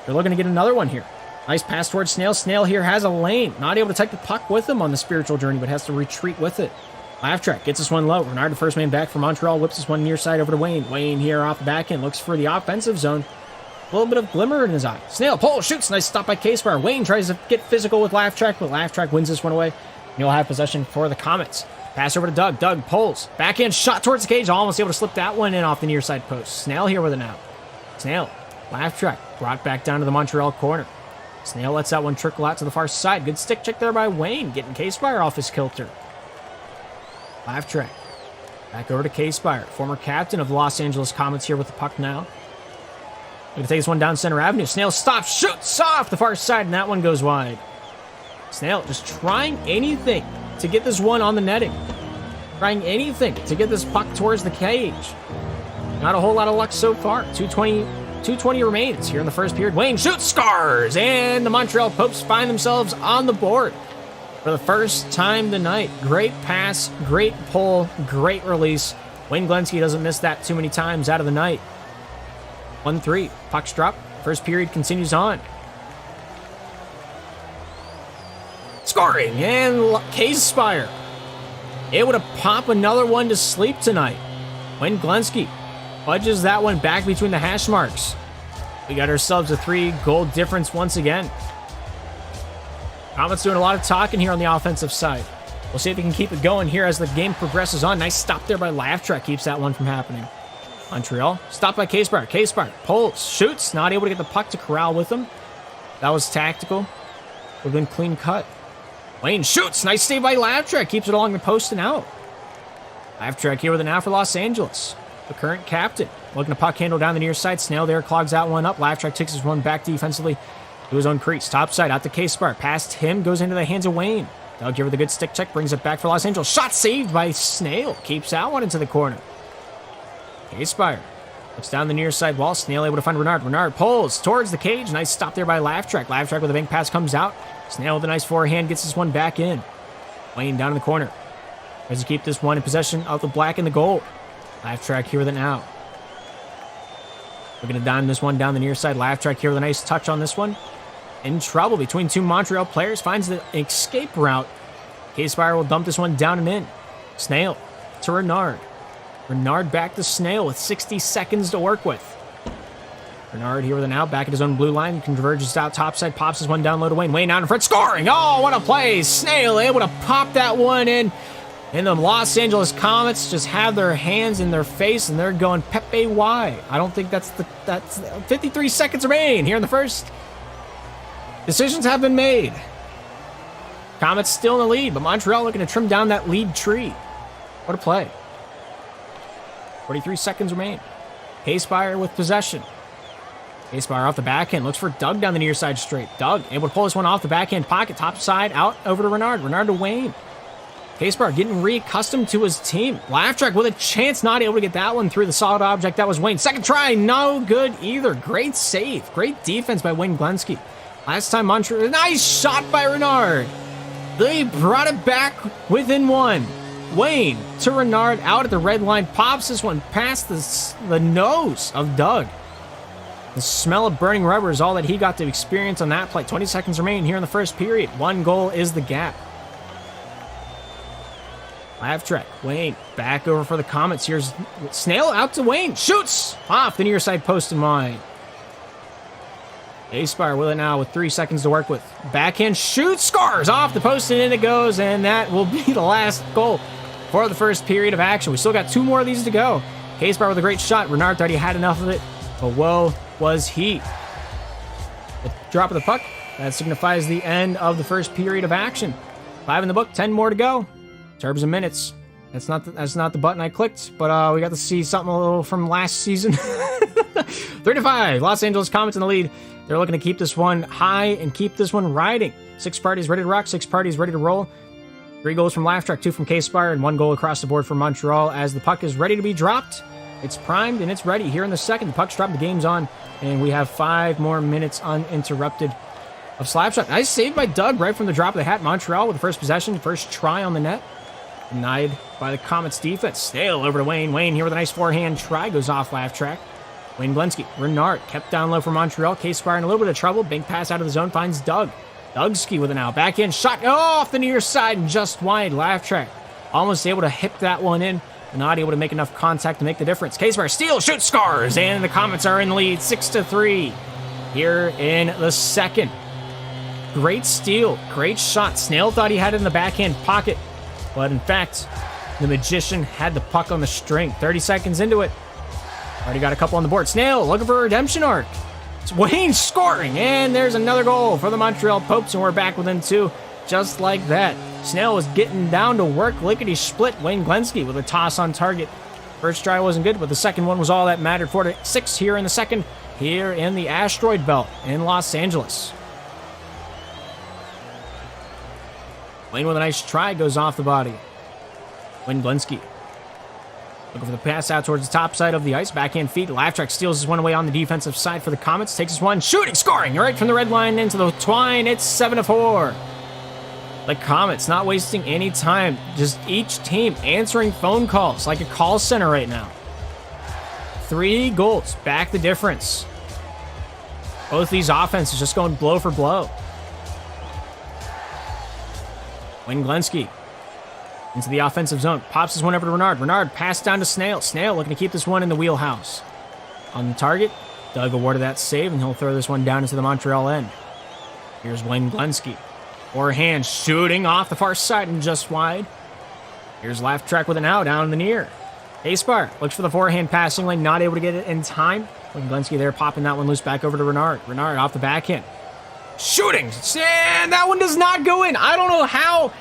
They're looking to get another one here. Nice pass towards Snail. Snail here has a lane. Not able to take the puck with him on the spiritual journey, but has to retreat with it. Laugh track gets this one low. Renard, the first man back for Montreal, whips this one near side over to Wayne. Wayne here off the back end, looks for the offensive zone. A little bit of glimmer in his eye. Snail pulls, shoots. Nice stop by K-Spire. Wayne tries to get physical with Laugh track, but Laugh track wins this one away. And he'll have possession for the Comets. Pass over to Doug. Doug pulls. Backhand shot towards the cage. Almost able to slip that one in off the near side post. Snail here with it now. Snail. Laugh track. Brought back down to the Montreal corner. Snail lets that one trickle out to the far side. Good stick check there by Wayne. Getting K-Spire off his kilter. Laugh track. Back over to K-Spire. Former captain of the Los Angeles Comets here with the puck now. Going to take this one down center avenue. Snail stops. Shoots off the far side. And that one goes wide. Snail just trying anything to get this one on the netting. Trying anything to get this puck towards the cage. Not a whole lot of luck so far. 2:20 remains here in the first period. Wayne shoots, scars, and the Montreal Popes find themselves on the board for the first time tonight. Great pass, great pull, great release. Wayne Glenski doesn't miss that too many times out of the night. 1-3, pucks drop. First period continues on. Scoring, and K-Spire able to pop another one to sleep tonight. Wayne Glenski fudges that one back between the hash marks. We got ourselves a 3-goal difference once again. Comets doing a lot of talking here on the offensive side. We'll see if they can keep it going here as the game progresses on. Nice stop there by Laugh track, keeps that one from happening. Montreal, stopped by K-Spire. K-Spire pulls, shoots, not able to get the puck to corral with him. That was tactical. Would have been clean cut. Wayne shoots. Nice save by Laugh track. Keeps it along the post and out. Laugh track here with an out for Los Angeles. The current captain. Looking to puck handle down the near side. Snail there clogs that one up. Laugh track takes his one back defensively to his own crease. Top side out to K-Spire. Past him. Goes into the hands of Wayne. Doug here with a good stick check. Brings it back for Los Angeles. Shot saved by Snail. Keeps that one into the corner. K-Spire looks down the near side wall. Snail able to find Renard. Renard pulls towards the cage. Nice stop there by Laugh track. Laugh track with a bank pass comes out. Snail with a nice forehand gets this one back in. Wayne down in the corner. Tries to keep this one in possession of the black and the gold. Laugh track here with it now. Looking to dime this one down the near side. Laugh track here with a nice touch on this one. In trouble between two Montreal players. Finds the escape route. K-Spire will dump this one down and in. Snail to Renard. Renard back to Snail with 60 seconds to work with. Renard here with an out, back at his own blue line, converges out topside, pops this one down low to Wayne. Wayne out in front, scoring! Oh, what a play! Snail able to pop that one in. And the Los Angeles Comets just have their hands in their face, and they're going Pepe Y. I don't think that's 53 seconds remaining here in the first. Decisions have been made. Comets still in the lead, but Montreal looking to trim down that lead tree. What a play. 43 seconds remain. K-Spire with possession. K-Spire off the backhand, looks for Doug down the near side straight. Doug able to pull this one off the backhand pocket, top side, out over to Renard. Renard to Wayne. K-Spire getting reaccustomed to his team. Laugh track with a chance, not able to get that one through the solid object. That was Wayne. Second try, no good either. Great save. Great defense by Wayne Glenski. Last time Montreal, nice shot by Renard. They brought it back within one. Wayne to Renard out at the red line, pops this one past the nose of Doug. The smell of burning rubber is all that he got to experience on that play. 20 seconds remain here in the first period. 1 goal is the gap. Laugh track. Wayne back over for the Comets. Here's Snail out to Wayne. Shoots off the near side post in line. K-Spire with it now with 3 seconds to work with. Backhand shoots, scores off the post and in it goes. And that will be the last goal for the first period of action. We still got 2 more of these to go. K-Spire with a great shot. Renard thought he had enough of it, but whoa was he. The drop of the puck, that signifies the end of the first period of action. 5 in the book, 10 more to go. Terms of minutes. That's not the button I clicked, but we got to see something a little from last season. 3-5, Los Angeles Comets in the lead. They're looking to keep this one high and keep this one riding. 6 parties ready to rock, 6 parties ready to roll. 3 goals from Laugh Track, 2 from K-Spire, and 1 goal across the board for Montreal as the puck is ready to be dropped. It's primed and it's ready here in the second. The puck's dropped, the game's on, and we have 5 more minutes uninterrupted of Slapshot. Nice save by Doug right from the drop of the hat. Montreal with the first possession, first try on the net. Denied by the Comets defense. Snail over to Wayne. Wayne here with a nice forehand try. Goes off Laugh Track. Wayne Glenski. Renard kept down low for Montreal. K-Spire in a little bit of trouble. Big pass out of the zone. Finds Doug. Dougski with an out. Backhand shot. Oh, off the near side and just wide. Laugh Track almost able to hit that one in. Not able to make enough contact to make the difference. K-Spire steals, shoots, scores. And the Comets are in the lead 6-3 here in the second. Great steal. Great shot. Snail thought he had it in the backhand pocket. But in fact, the Magician had the puck on the string. 30 seconds into it. Already got a couple on the board. Snail looking for a redemption arc. It's Wayne scoring. And there's another goal for the Montreal Popes. And we're back within 2 just like that. Snail was getting down to work. Lickety split. Wayne Glenski with a toss on target. First try wasn't good, but the second one was all that mattered. 4-6 here in the second. Here in the Asteroid Belt in Los Angeles. Wayne with a nice try, goes off the body. Wayne Glenski looking for the pass out towards the top side of the ice. Backhand feed. Laugh Track steals this one away on the defensive side for the Comets. Takes this one, shooting, scoring right from the red line into the twine. It's 7-4. The Comets not wasting any time. Just each team answering phone calls like a call center right now. 3 goals, back the difference. Both these offenses just going blow for blow. Wayne Glenski into the offensive zone. Pops this one over to Renard. Renard passed down to Snail. Snail looking to keep this one in the wheelhouse. On the target, Doug awarded that save, and he'll throw this one down into the Montreal end. Here's Wayne Glenski. Forehand shooting off the far side and just wide. Here's Laugh Track with an out down in the near. K-Spire looks for the forehand passing lane, not able to get it in time. Wayne Glenski there popping that one loose back over to Renard. Renard off the backhand. Shooting, and that one does not go in. I don't know how.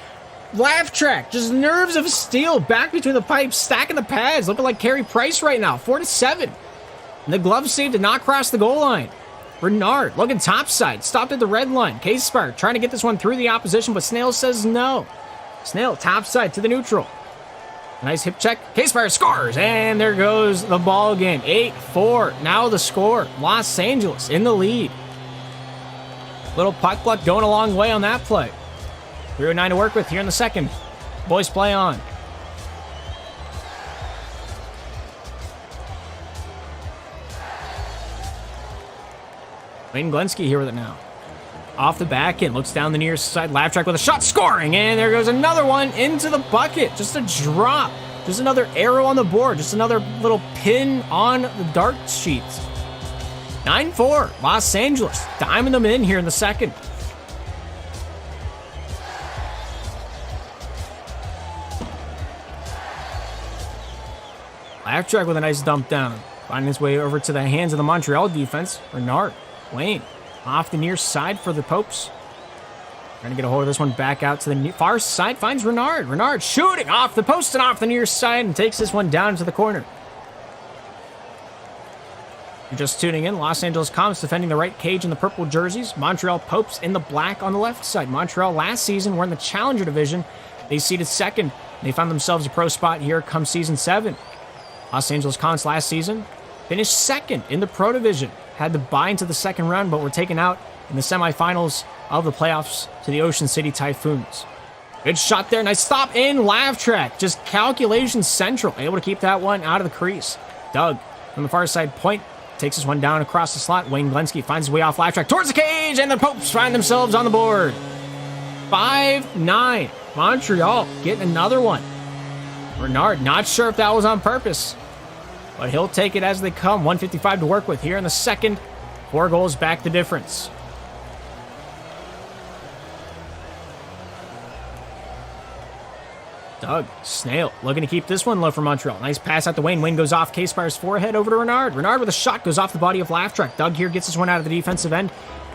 Laugh Track, just nerves of steel, back between the pipes, stacking the pads, looking like Carey Price right now. 4-7. And the glove save did not cross the goal line. Renard looking topside, stopped at the red line. K-Spire trying to get this one through the opposition, but Snail says no. Snail topside to the neutral. Nice hip check. K-Spire scores, and there goes the ball game. 8-4. Now the score. Los Angeles in the lead. Little puck luck going a long way on that play. 3:09 to work with here in the second. Boys play on. Wayne Glenski here with it now. Off the back end, looks down the near side. Laugh Track with a shot, scoring, and there goes another one into the bucket. Just a drop. Just another arrow on the board. Just another little pin on the dart sheet. 9-4, Los Angeles. Diming them in here in the second. Laugh Track with a nice dump down. Finding his way over to the hands of the Montreal defense. Renard, Wayne, off the near side for the Popes. Trying to get a hold of this one back out to the far side. Finds Renard. Renard shooting off the post and off the near side and takes this one down to the corner. You're just tuning in. Los Angeles Comets defending the right cage in the purple jerseys. Montreal Popes in the black on the left side. Montreal last season were in the Challenger division. They seeded second. They found themselves a pro spot here come season 7. Los Angeles Comets last season finished second in the pro division. Had to buy into the second round, but were taken out in the semifinals of the playoffs to the Ocean City Typhoons. Good shot there. Nice stop in. Laugh Track. Just calculation central. Able to keep that one out of the crease. Doug from the far side point takes this one down across the slot. Wayne Glenski finds his way off Laugh Track towards the cage, and the Popes find themselves on the board. 5-9. Montreal getting another one. Renard, not sure if that was on purpose, but he'll take it as they come. 155 to work with here in the second. 4 goals back the difference. Doug, Snail, looking to keep this one low for Montreal. Nice pass out to Wayne. Wayne goes off K-Spire's forehead over to Renard. Renard with a shot goes off the body of Laugh Track. Doug here gets this one out of the defensive end.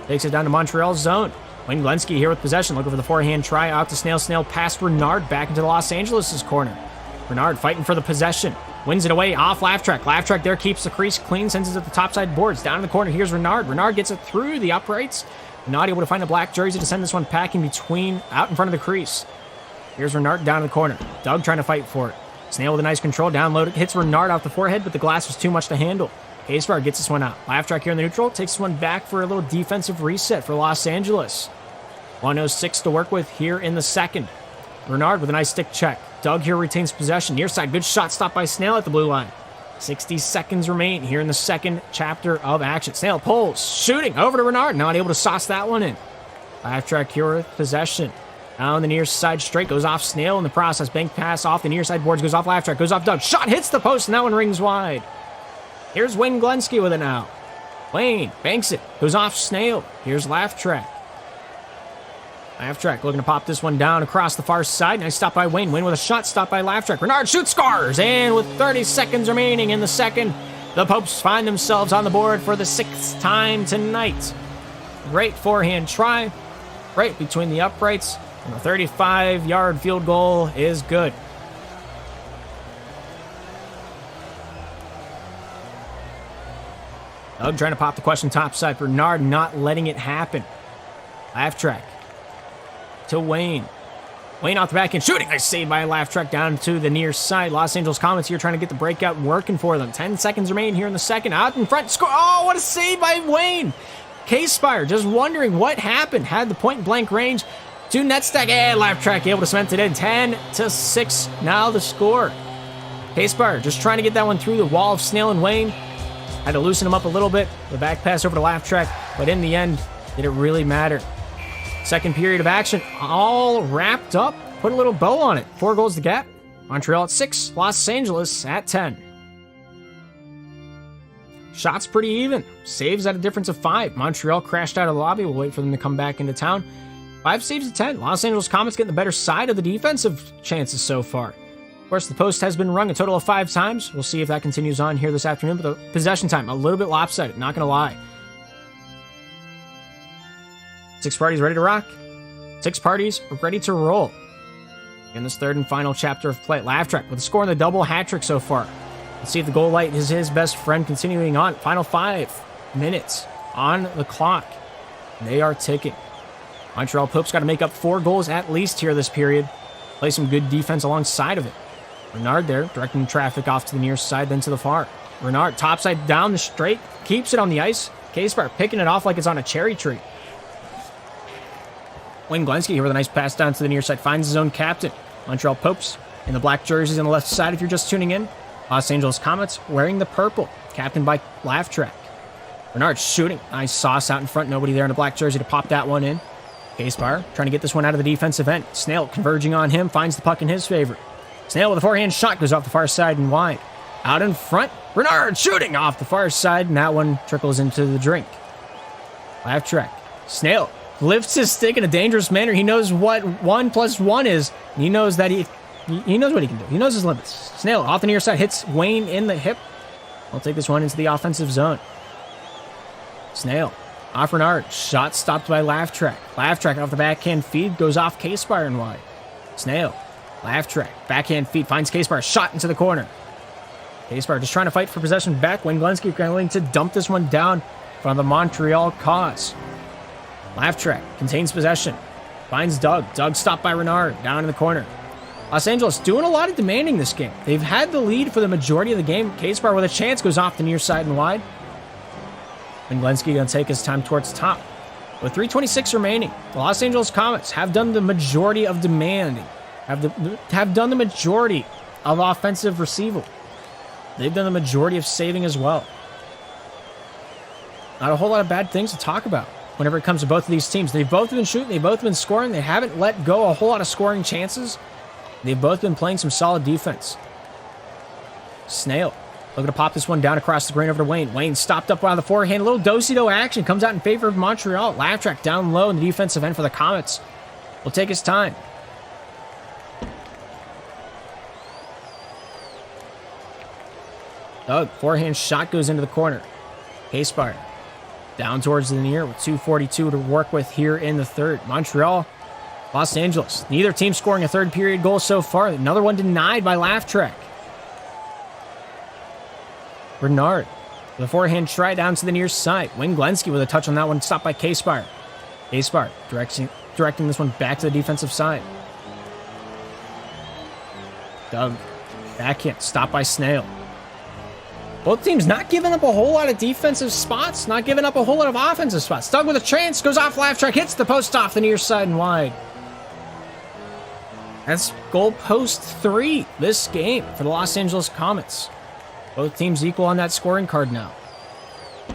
Takes it down to Montreal's zone. Wayne Glenski here with possession. Looking for the forehand try out to Snail. Snail past Renard back into Los Angeles' corner. Renard fighting for the possession. Wins it away off Laugh Track. Laugh Track there keeps the crease clean. Sends it to the top side boards. Down in the corner. Here's Renard. Renard gets it through the uprights. Not able to find a black jersey to send this one packing between out in front of the crease. Here's Renard down in the corner. Doug trying to fight for it. Snail with a nice control. Down low. Hits Renard off the forehead, but the glass was too much to handle. K-Spire gets this one out. Laugh Track here in the neutral. Takes this one back for a little defensive reset for Los Angeles. 1:06 to work with here in the second. Renard with a nice stick check. Doug here retains possession. Near side. Good shot stopped by Snail at the blue line. 60 seconds remain here in the second chapter of action. Snail pulls. Shooting over to Renard. Not able to sauce that one in. Laugh Track here with possession. Down the near side straight, goes off Snail in the process. Bank pass off the near side boards, goes off Laugh Track, goes off Doug. Shot hits the post, and that one rings wide. Here's Wayne Glenski with it now. Wayne banks it, goes off Snail. Here's Laugh Track. Laugh Track looking to pop this one down across the far side. Nice stop by Wayne. Wayne with a shot, stop by Laugh Track. Renard shoots, scores, and with 30 seconds remaining in the second, the Popes find themselves on the board for the 6th time tonight. Great forehand try, right between the uprights. And the 35-yard field goal is good. Doug trying to pop the question topside. Renard not letting it happen. Laugh Track to Wayne. Wayne off the back end shooting. Nice save by Laugh Track down to the near side. Los Angeles Comets here trying to get the breakout working for them. 10 seconds remain here in the second. Out in front. Score. Oh, what a save by Wayne. K-Spire just wondering what happened. Had the point blank range. 2 net stack, and Laugh Track able to cement it in. 10-6 now the score. K-Spire just trying to get that one through the wall of Snail and Wayne. Had to loosen him up a little bit. The back pass over to Laugh Track, but in the end, did it really matter? Second period of action, all wrapped up. Put a little bow on it. 4 goals to gap. Montreal at 6, Los Angeles at 10. Shots pretty even. Saves at a difference of 5. Montreal crashed out of the lobby. We'll wait for them to come back into town. 5 saves to 10. Los Angeles Comets getting the better side of the defensive chances so far. Of course, the post has been rung a total of 5 times. We'll see if that continues on here this afternoon. But the possession time, a little bit lopsided, not going to lie. 6 parties ready to rock. 6 parties ready to roll. In this third and final chapter of play, Laugh Track with a score in the double hat trick so far. Let's see if the goal light is his best friend. Continuing on. Final 5 minutes on the clock. They are ticking. Montreal Popes got to make up 4 goals at least here this period. Play some good defense alongside of it. Renard there, directing traffic off to the near side, then to the far. Renard, topside down the straight, keeps it on the ice. K-Spire picking it off like it's on a cherry tree. Wayne Glenski here with a nice pass down to the near side, finds his own captain. Montreal Popes in the black jerseys on the left side if you're just tuning in. Los Angeles Comets wearing the purple, captained by Laugh Track. Bernard shooting. Nice sauce out in front. Nobody there in a black jersey to pop that one in. K-Spire trying to get this one out of the defensive end. Snail converging on him. Finds the puck in his favor. Snail with a forehand shot. Goes off the far side and wide. Out in front. Bernard shooting off the far side. And that one trickles into the drink. Laugh track. Snail lifts his stick in a dangerous manner. He knows what 1 + 1 is. He knows that he knows what he can do. He knows his limits. Snail off the near side. Hits Wayne in the hip. I'll take this one into the offensive zone. Snail off Renard. Shot stopped by Laugh Track. Laugh Track off the backhand feed. Goes off K-Spire and wide. Snail. Laugh Track. Backhand feed. Finds K-Spire. Shot into the corner. K-Spire just trying to fight for possession back. Wayne Glenski going to dump this one down from the Montreal cause. Laugh Track contains possession. Finds Doug. Doug stopped by Renard. Down in the corner. Los Angeles doing a lot of demanding this game. They've had the lead for the majority of the game. K-Spire with a chance goes off the near side and wide. And Glenski going to take his time towards top. With 3:26 remaining, the Los Angeles Comets have done the majority of demanding. Have done the majority of offensive receival. They've done the majority of saving as well. Not a whole lot of bad things to talk about whenever it comes to both of these teams. They've both been shooting. They've both been scoring. They haven't let go a whole lot of scoring chances. They've both been playing some solid defense. Snail looking to pop this one down across the green over to Wayne. Wayne stopped up on the forehand. A little do-si-do action comes out in favor of Montreal. Laugh Track down low in the defensive end for the Comets. Will take his time. Doug, forehand shot goes into the corner. K-Spire down towards the near with 2:42 to work with here in the third. Montreal, Los Angeles. Neither team scoring a third period goal so far. Another one denied by Laugh Track. Bernard with a forehand try down to the near side. Wayne Glenski with a touch on that one, stopped by K-Spire. K-Spire directing this one back to the defensive side. Doug, backhand, stopped by Snail. Both teams not giving up a whole lot of defensive spots, not giving up a whole lot of offensive spots. Doug with a chance, goes off Laugh Track, hits the post off the near side and wide. That's goal post 3 this game for the Los Angeles Comets. Both teams equal on that scoring card now.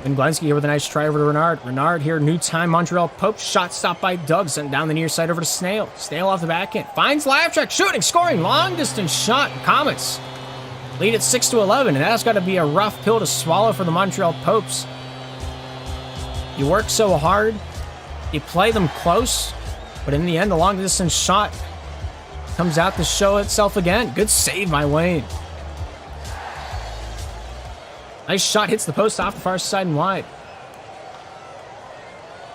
And Glenski here with a nice try over to Renard. Renard here, new time, Montreal Pope. Shot stopped by Doug, sent down the near side over to Snail. Snail off the backhand. Finds Laugh Track, shooting, scoring, long distance shot. Comets lead at 6-11, and that's got to be a rough pill to swallow for the Montreal Popes. You work so hard, you play them close, but in the end, the long distance shot comes out to show itself again. Good save by Wayne. Nice shot, hits the post off the far side and wide.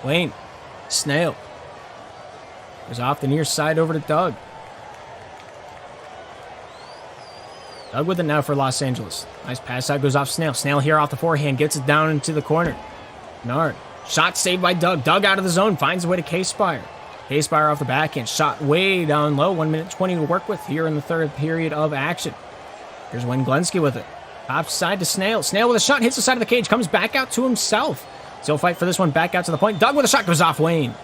Wayne, Snail. Goes off the near side over to Doug. Doug with it now for Los Angeles. Nice pass out, goes off Snail. Snail here off the forehand, gets it down into the corner. Nard. Shot saved by Doug. Doug out of the zone, finds a way to K-Spire. K-Spire off the backhand, shot way down low. 1:20 to work with here in the third period of action. Here's Wayne Glenski with it. Top side to Snail. Snail with a shot, hits the side of the cage, comes back out to himself. Still fight for this one, back out to the point. Doug with a shot, goes off Wayne.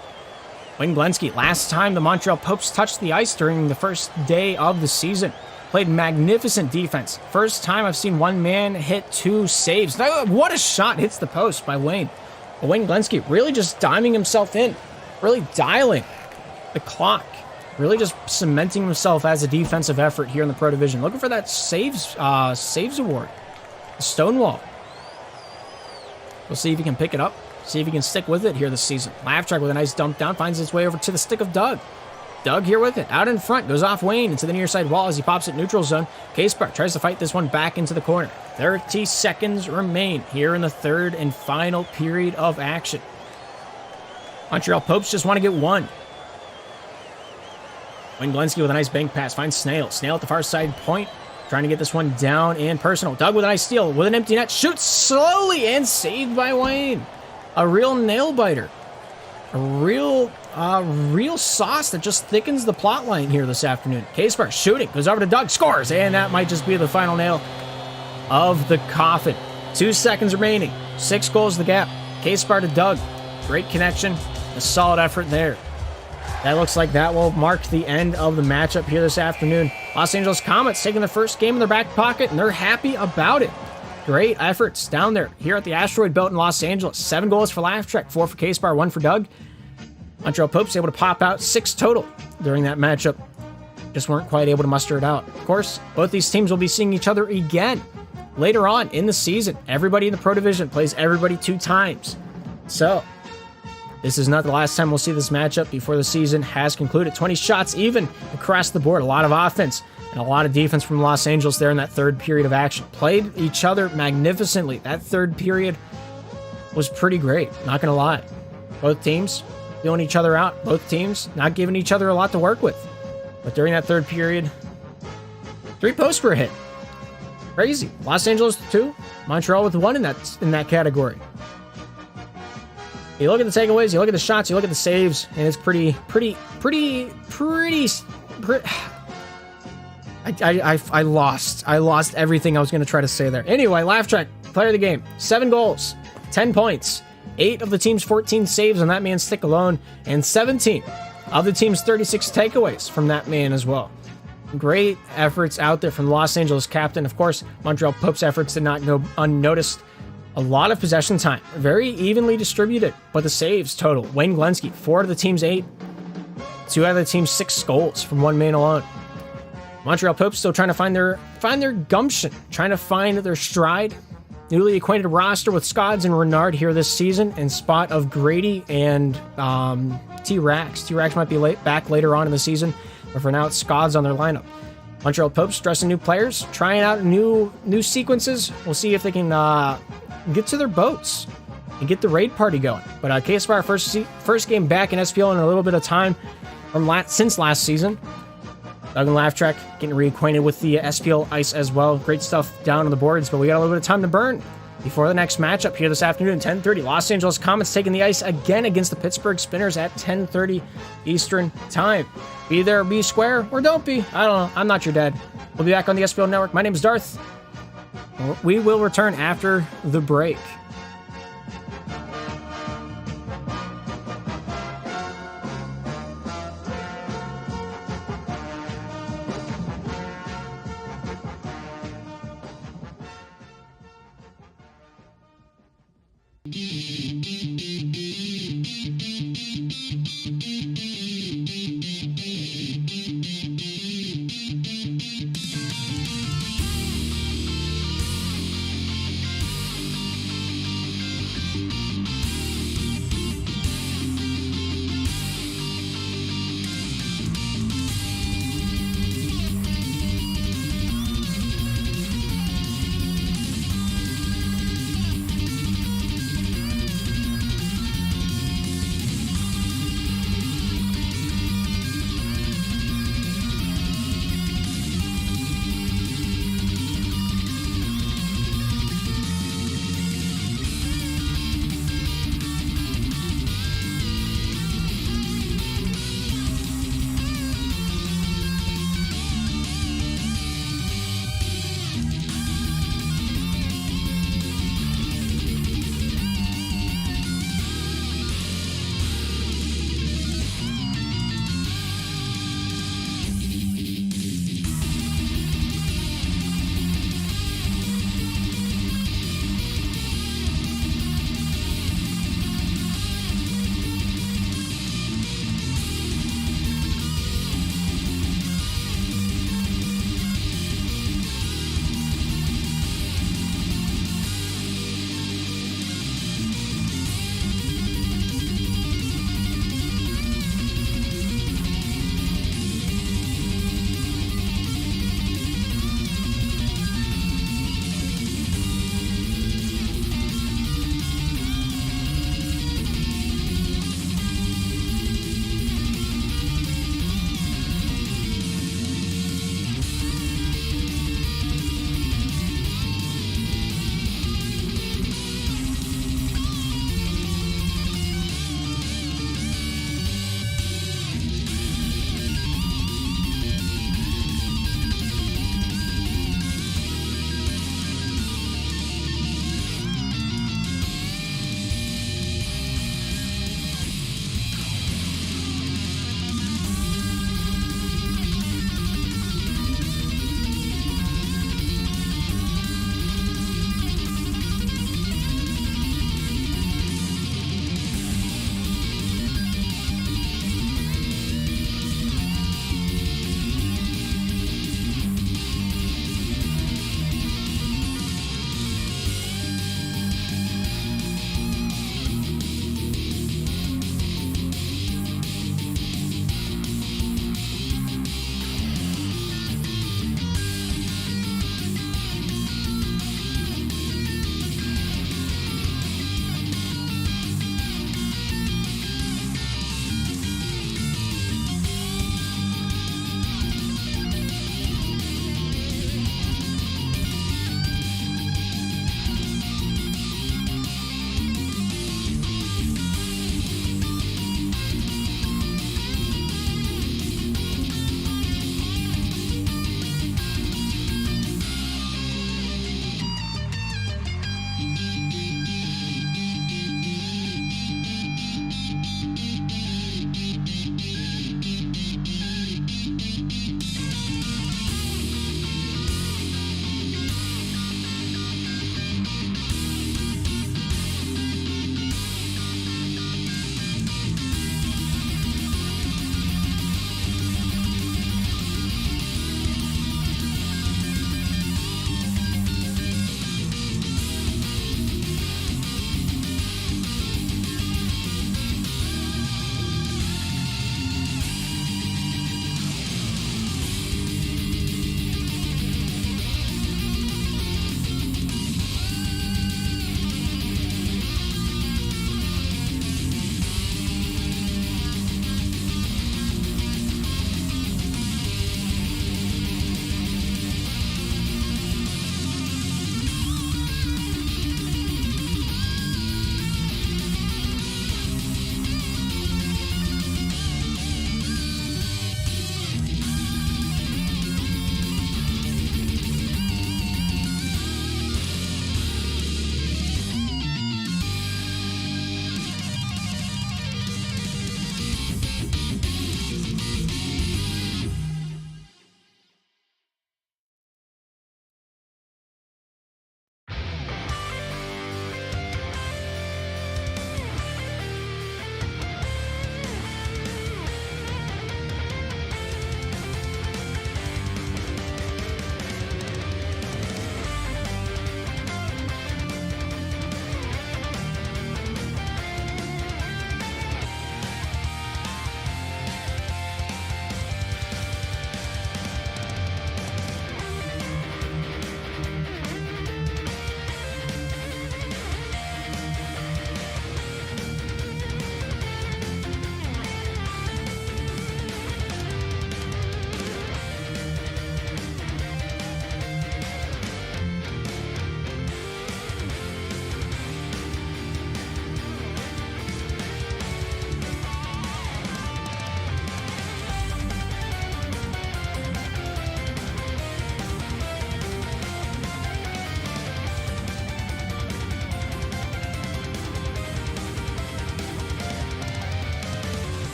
Wayne Glenski, last time the Montreal Popes touched the ice during the first day of the season. Played magnificent defense. First time I've seen one man hit 2 saves. What a shot, hits the post by Wayne. But Wayne Glenski really just diming himself in. Really dialing the clock. Really just cementing himself as a defensive effort here in the Pro Division. Looking for that saves award. The Stonewall. We'll see if he can pick it up. See if he can stick with it here this season. Laugh Track with a nice dump down. Finds its way over to the stick of Doug. Doug here with it. Out in front. Goes off Wayne into the near side wall as he pops it neutral zone. K-Spire tries to fight this one back into the corner. 30 seconds remain here in the third and final period of action. Montreal Popes just want to get one. Wayne Glenski with a nice bank pass. Finds Snail. Snail at the far side point. Trying to get this one down and personal. Doug with a nice steal. With an empty net. Shoots slowly and saved by Wayne. A real nail biter. A real sauce that just thickens the plot line here this afternoon. K-Spire shooting. Goes over to Doug. Scores. And that might just be the final nail of the coffin. 2 seconds remaining. 6 goals the gap. K-Spire to Doug. Great connection. A solid effort there. That looks like that will mark the end of the matchup here this afternoon. Los Angeles Comets taking the first game in their back pocket, and they're happy about it. Great efforts down there here at the Asteroid Belt in Los Angeles. 7 goals for Laugh Track, 4 for K-Spar, 1 for Doug. Montreal Popes able to pop out 6 total during that matchup. Just weren't quite able to muster it out. Of course, both these teams will be seeing each other again later on in the season. Everybody in the Pro Division plays everybody 2 times. So, this is not the last time we'll see this matchup before the season has concluded. 20 shots even across the board. A lot of offense and a lot of defense from Los Angeles there in that third period of action. Played each other magnificently. That third period was pretty great, not going to lie. Both teams feeling each other out. Both teams not giving each other a lot to work with. But during that third period, 3 posts were hit. Crazy. Los Angeles 2, Montreal with 1 in that category. You look at the takeaways, you look at the shots, you look at the saves, and it's pretty. I lost everything I was going to try to say there. Anyway, Laugh Track, player of the game, 7 goals, 10 points, 8 of the team's 14 saves on that man's stick alone, and 17 of the team's 36 takeaways from that man as well. Great efforts out there from the Los Angeles captain. Of course, Montreal Popes' efforts did not go unnoticed. A lot of possession time, very evenly distributed, but the saves total. Wayne Glensky, 4 out of the team's 8, 2 out of the team's 6 goals from one man alone. Montreal Popes still trying to find their gumption, trying to find their stride. Newly acquainted roster with Scods and Renard here this season, in spot of Grady and T-Rax. T-Rax might be back later on in the season, but for now it's Scods on their lineup. Montreal Popes dressing new players, trying out new sequences. We'll see if they can get to their boats and get the raid party going. But K-Spire first game back in SPL in a little bit of time since last season. Doug and Laugh Track getting reacquainted with the SPL ice as well. Great stuff down on the boards, but we got a little bit of time to burn before the next matchup here this afternoon, 10:30. Los Angeles Comets taking the ice again against the Pittsburgh Spinners at 10:30 Eastern Time. Be there, be square, or don't be. I don't know. I'm not your dad. We'll be back on the SPL Network. My name is Darth. We will return after the break.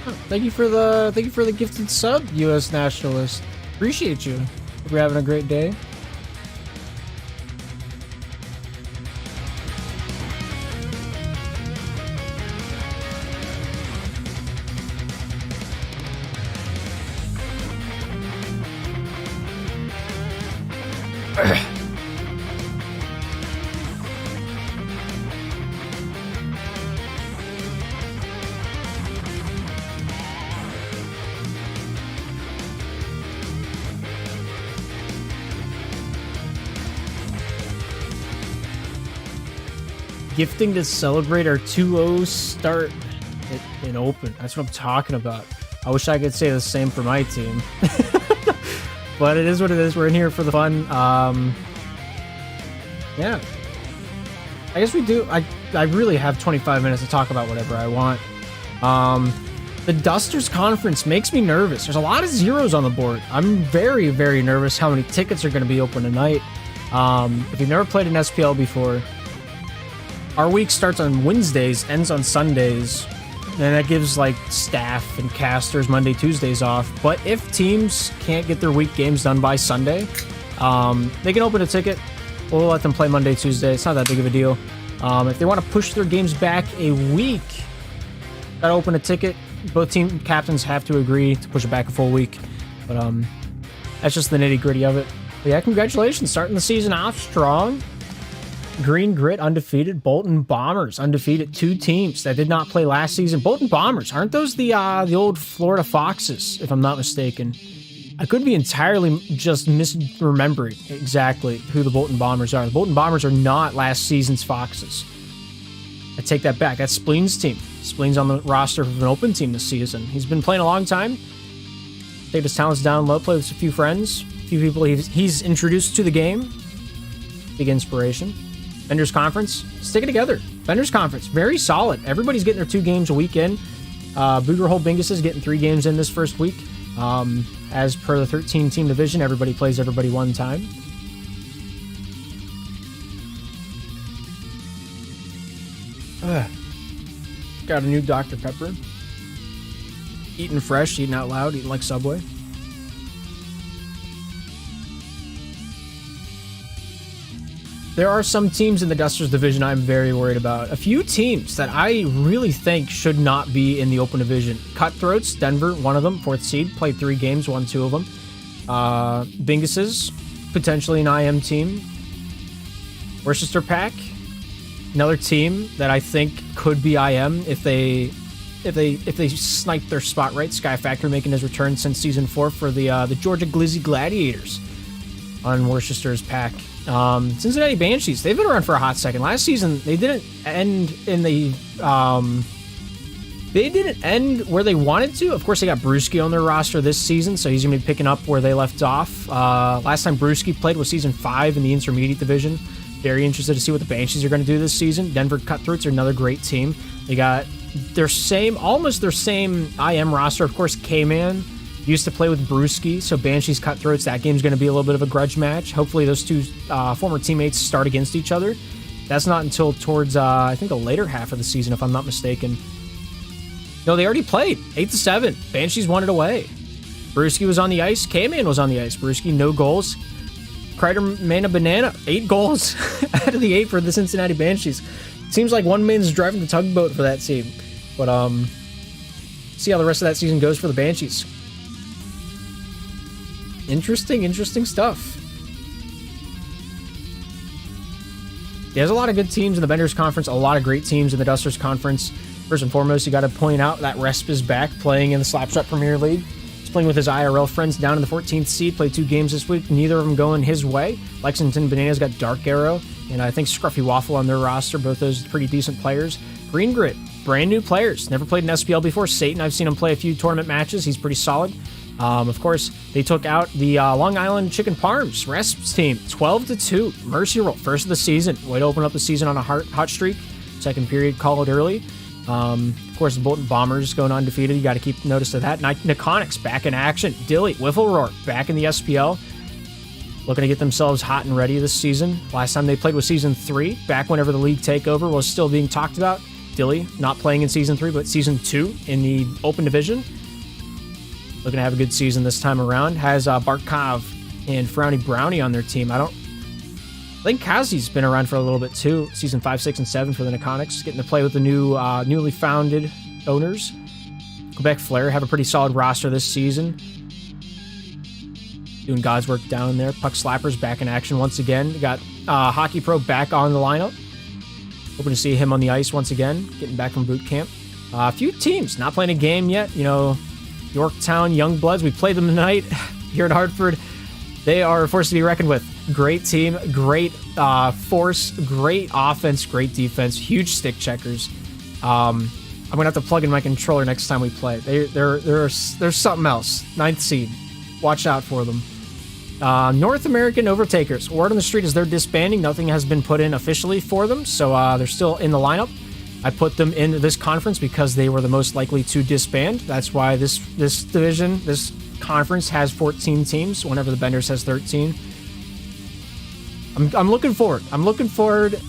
Thank you for the gifted sub, U.S. nationalist. Appreciate you. Hope you're having a great day. Gifting to celebrate our 2-0 start in Open. That's what I'm talking about. I wish I could say the same for my team. But it is what it is. We're in here for the fun. Yeah. I guess we do. I really have 25 minutes to talk about whatever I want. The Dusters Conference makes me nervous. There's a lot of zeros on the board. I'm very, very nervous how many tickets are going to be open tonight. If you've never played an SPL before, our week starts on Wednesdays, ends on Sundays, and that gives like staff and casters Monday, Tuesdays off. But if teams can't get their week games done by Sunday, they can open a ticket. We'll let them play Monday, Tuesday. It's not that big of a deal. If they want to push their games back a week, gotta open a ticket. Both team captains have to agree to push it back a full week. But that's just the nitty gritty of it. But yeah, congratulations, starting the season off strong. Green Grit undefeated, Bolton Bombers undefeated. 2 teams that did not play last season. Bolton Bombers, aren't those the old Florida Foxes, if I'm not mistaken? I could be entirely just misremembering exactly who the Bolton Bombers are. The Bolton Bombers are not last season's Foxes. I take that back. That's Spleen's team. Spleen's on the roster of an Open team this season. He's been playing a long time. Take his talents down low, play with a few friends, a few people he's introduced to the game. Big inspiration. Vendors Conference, stick it together. Vendors Conference, very solid. Everybody's getting their 2 games a week in. Boogerhole Bingus is getting 3 games in this first week. As per the 13-team division, everybody plays everybody one time. Got a new Dr. Pepper. Eating fresh, eating out loud, eating like Subway. There are some teams in the Dusters division I'm very worried about. A few teams that I really think should not be in the Open division. Cutthroats, Denver, one of them, 4th seed, played 3 games, won 2 of them. Binguses, potentially an IM team. Worcester Pack, another team that I think could be IM if they snipe their spot right. Sky Factory making his return since season 4 for the Georgia Glizzy Gladiators on Worcester's pack. Cincinnati Banshees, they've been around for a hot second. Last season, they didn't end in the... they didn't end where they wanted to. Of course, they got Brewski on their roster this season, so he's going to be picking up where they left off. Last time Brewski played was season 5 in the intermediate division. Very interested to see what the Banshees are going to do this season. Denver Cutthroats are another great team. They got almost their same IM roster. Of course, K-Man used to play with Brewski, so Banshees Cutthroats, that game's going to be a little bit of a grudge match. Hopefully those 2 former teammates start against each other. That's not until towards, I think, the later half of the season, if I'm not mistaken. No, they already played. 8-7. Banshees won it away. Brewski was on the ice. K-Man was on the ice. Brewski, no goals. Kreider Mana Banana, 8 goals out of the 8 for the Cincinnati Banshees. Seems like one man's driving the tugboat for that team. But, see how the rest of that season goes for the Banshees. Interesting stuff. There's a lot of good teams in the Vendors Conference, a lot of great teams in the Dusters Conference. First and foremost, you got to point out that Resp is back playing in the Slapshot Premier League. He's playing with his IRL friends down in the 14th seed, played 2 games this week, neither of them going his way. Lexington Bananas got Dark Arrow, and I think Scruffy Waffle on their roster, both those pretty decent players. Green Grit, brand new players, never played an SPL before. Satan, I've seen him play a few tournament matches, he's pretty solid. Of course, they took out the Long Island Chicken Parms, Resp's team, 12-2. Mercy Roll, first of the season. Way to open up the season on a hot streak. Second period, call it early. Of course, the Bolton Bombers going undefeated. You got to keep notice of that. Niconics back in action. Dilly, Wiffle Roar back in the SPL. Looking to get themselves hot and ready this season. Last time they played was season 3, back whenever the league takeover was still being talked about. Dilly, not playing in Season 3, but Season 2 in the Open Division. Looking to have a good season this time around. Has Barkov and Frowny Brownie on their team. I think Kazi's been around for a little bit too. Season 5, 6, and 7 for the Neconics. Getting to play with the newly founded owners. Quebec Flair have a pretty solid roster this season. Doing God's work down there. Puck Slappers back in action once again. We got Hockey Pro back on the lineup. Hoping to see him on the ice once again. Getting back from boot camp. A few teams not playing a game yet. You know, Yorktown Youngbloods. We played them tonight here at Hartford. They are a force to be reckoned with. Great team, great force, great offense, great defense, huge stick checkers. I'm gonna have to plug in my controller next time we play. They're something else. 9th seed. Watch out for them. North American Overtakers. Word on the street is they're disbanding. Nothing has been put in officially for them, so they're still in the lineup. I put them in this conference because they were the most likely to disband. That's why this division, this conference has 14 teams, whenever the Benders has 13. I'm looking forward. I'm looking forward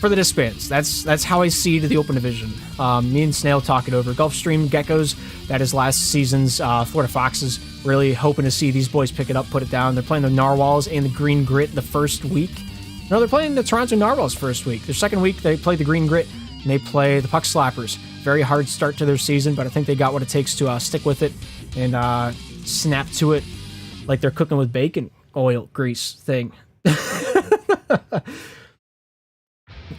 for the disbands. That's how I see to the Open Division. Me and Snail talk it over. Gulfstream Geckos, that is last season's Florida Foxes. Really hoping to see these boys pick it up, put it down. They're playing the Narwhals and the Green Grit the first week. No, they're playing the Toronto Narwhals first week. Their second week, they play the Green Grit, and they play the Puck Slappers. Very hard start to their season, but I think they got what it takes to stick with it and snap to it like they're cooking with bacon, oil, grease thing.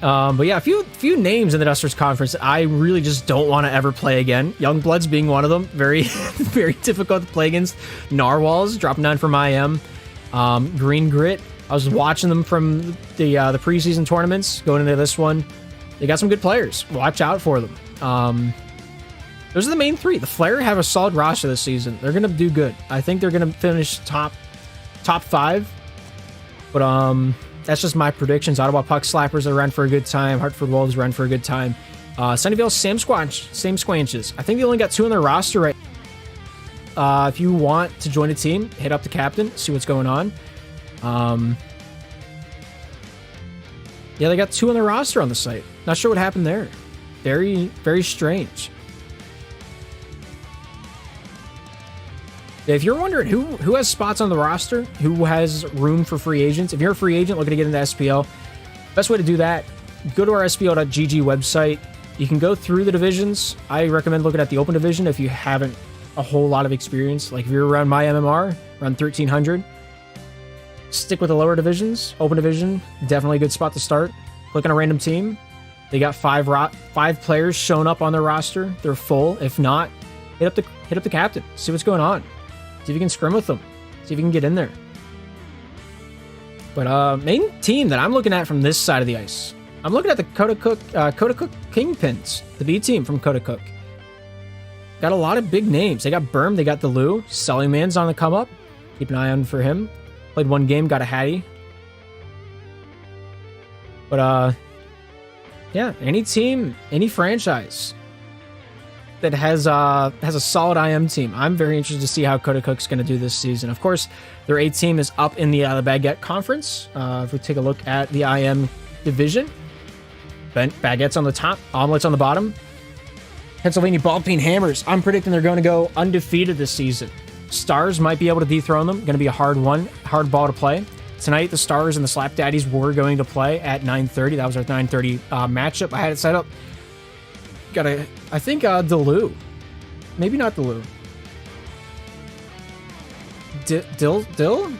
But yeah, a few names in the Dusters Conference that I really just don't want to ever play again. Youngbloods being one of them. Very, very difficult to play against. Narwhals dropping down from IM. Green Grit. I was watching them from the preseason tournaments going into this one. They got some good players. Watch out for them. Those are the main three. The Flair have a solid roster this season. They're gonna do good. I think they're gonna finish top 5. But that's just my predictions. Ottawa Puck Slappers are run for a good time. Hartford Wolves run for a good time. Sunnyvale same Squanches. I think they only got 2 on their roster right. If you want to join a team, hit up the captain, see what's going on. Yeah, they got 2 on their roster on the site. Not sure what happened there. Very, very strange. If you're wondering who has spots on the roster, who has room for free agents, if you're a free agent looking to get into SPL, best way to do that, go to our SPL.gg website. You can go through the divisions. I recommend looking at the Open Division if you haven't a whole lot of experience. Like if you're around my MMR, around 1300, stick with the lower divisions. Open Division, definitely a good spot to start. Click on a random team. They got 5 players shown up on their roster. They're full. If not, hit up the captain. See what's going on. See if you can scrim with them. See if you can get in there. But main team that I'm looking at from this side of the ice, I'm looking at the Coda Cook Kingpins, the B team from Coda Cook. Got a lot of big names. They got Berm, they got the Lou. Selling Man's on the come up. Keep an eye on for him. Played 1 game, got a Hattie. But yeah, any team, any franchise that has a solid IM team. I'm very interested to see how Coda Cook's going to do this season. Of course, their A team is up in the Baguette Conference. If we take a look at the IM division, Baguette's on the top, Omelets on the bottom. Pennsylvania Ball Peen Hammers. I'm predicting they're going to go undefeated this season. Stars might be able to dethrone them. Going to be a hard ball to play. Tonight, the Stars and the Slap Daddies were going to play at 9:30. That was our 9:30 matchup. I had it set up. I think Delu. Maybe not Delu. Dill?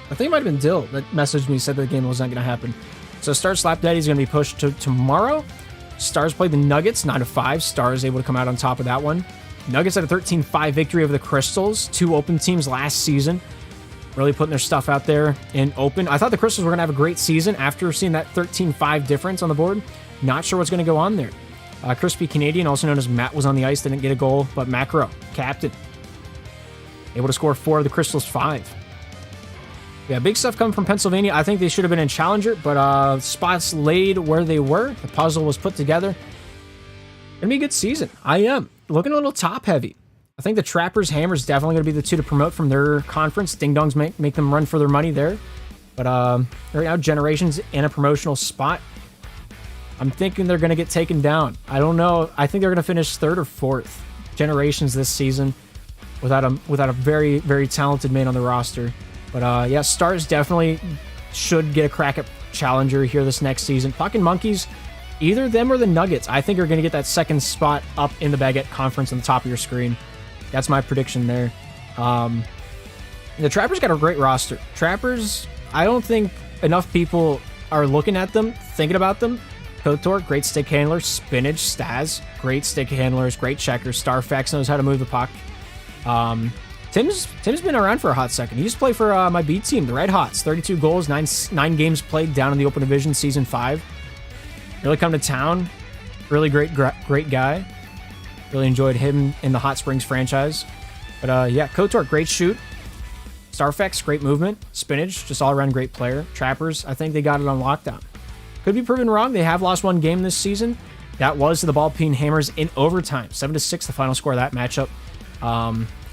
I think it might have been Dill that messaged me, said that the game was not going to happen. So Stars Slap Daddy is going to be pushed to tomorrow. Stars played the Nuggets 9-5. Stars able to come out on top of that one. Nuggets had a 13-5 victory over the Crystals. 2 open teams last season. Really putting their stuff out there in open. I thought the Crystals were going to have a great season after seeing that 13-5 difference on the board. Not sure what's going to go on there. Crispy Canadian, also known as Matt, was on the ice, didn't get a goal, but Macro, captain, able to score 4 of the Crystals' 5. Yeah, big stuff coming from Pennsylvania. I think they should have been in Challenger, but spots laid where they were. The puzzle was put together. Gonna be a good season. I am looking a little top heavy. I think the Trappers, Hammers definitely gonna be the 2 to promote from their conference. Ding Dongs make them run for their money there. But right now, Generations in a promotional spot. I'm thinking they're going to get taken down. I don't know. I think they're going to finish 3rd or 4th generations this season without a very, very talented man on the roster. But yeah, Stars definitely should get a crack at Challenger here this next season. Fucking Monkeys, either them or the Nuggets, I think are going to get that 2nd spot up in the Baguette Conference on the top of your screen. That's my prediction there. The Trappers got a great roster. Trappers, I don't think enough people are looking at them, thinking about them. KOTOR, great stick handler. Spinach, Staz, great stick handlers, great checkers. Starfax knows how to move the puck. Tim's been around for a hot second. He used to play for my B team, the Red Hots. 32 goals, 9 games played down in the Open Division Season 5. Really come to town. Really great guy. Really enjoyed him in the Hot Springs franchise. But yeah, KOTOR, great shoot. Starfax, great movement. Spinach, just all-around great player. Trappers, I think they got it on lockdown. Could be proven wrong. They have lost 1 game this season. That was to the Ball-Peen Hammers in overtime. 7-6, the final score of that matchup.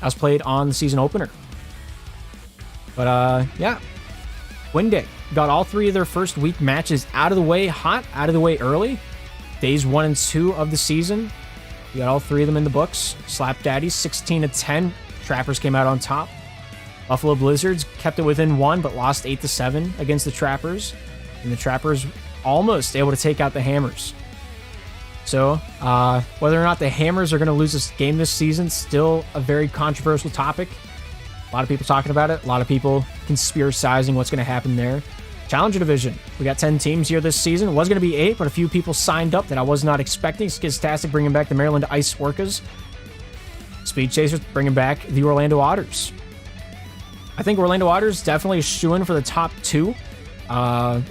As played on the season opener. But yeah, win day. Got all 3 of their first week matches out of the way hot, out of the way early. Days 1 and 2 of the season. We got all 3 of them in the books. Slap Daddies, 16-10. Trappers came out on top. Buffalo Blizzards kept it within 1, but lost 8-7 against the Trappers. And the Trappers almost able to take out the Hammers. So, whether or not the Hammers are going to lose this game this season, still a very controversial topic. A lot of people talking about it. A lot of people conspiracizing what's going to happen there. Challenger Division. We got 10 teams here this season. It was going to be 8, but a few people signed up that I was not expecting. Skiztastic bringing back the Maryland Ice Orcas. Speed Chasers bringing back the Orlando Otters. I think Orlando Otters definitely shoo-in for the top 2.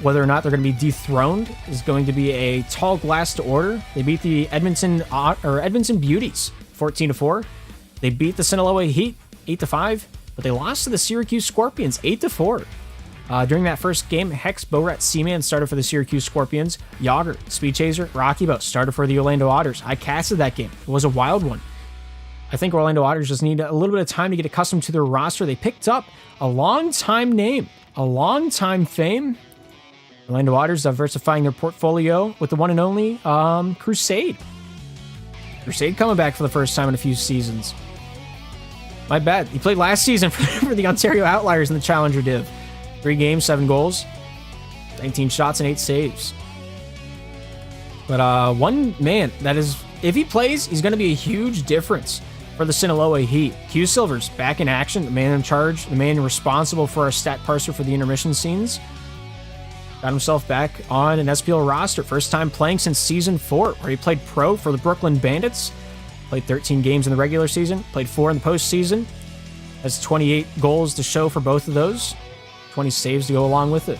Whether or not they're going to be dethroned is going to be a tall glass to order. They beat the Edmonton Beauties 14-4. They beat the Sinaloa Heat 8-5, but they lost to the Syracuse Scorpions 8-4. During that first game, Hex, Borat, Seaman started for the Syracuse Scorpions. Yager, Speed Chaser, Rocky Boat started for the Orlando Otters. I casted that game. It was a wild one. I think Orlando Otters just need a little bit of time to get accustomed to their roster. They picked up a long-time name, a long-time fame. Orlando Otters diversifying their portfolio with the one and only Crusade. Crusade coming back for the first time in a few seasons. My bad. He played last season for the Ontario Outliers in the Challenger Div. 3 games, 7 goals, 19 shots, and 8 saves. But one man that is, if he plays, he's going to be a huge difference for the Sinaloa Heat. Q Silver's back in action, the man in charge, the man responsible for our stat parser for the intermission scenes. Got himself back on an SPL roster. First time playing since Season 4, where he played pro for the Brooklyn Bandits. Played 13 games in the regular season, played 4 in the postseason. Has 28 goals to show for both of those. 20 saves to go along with it.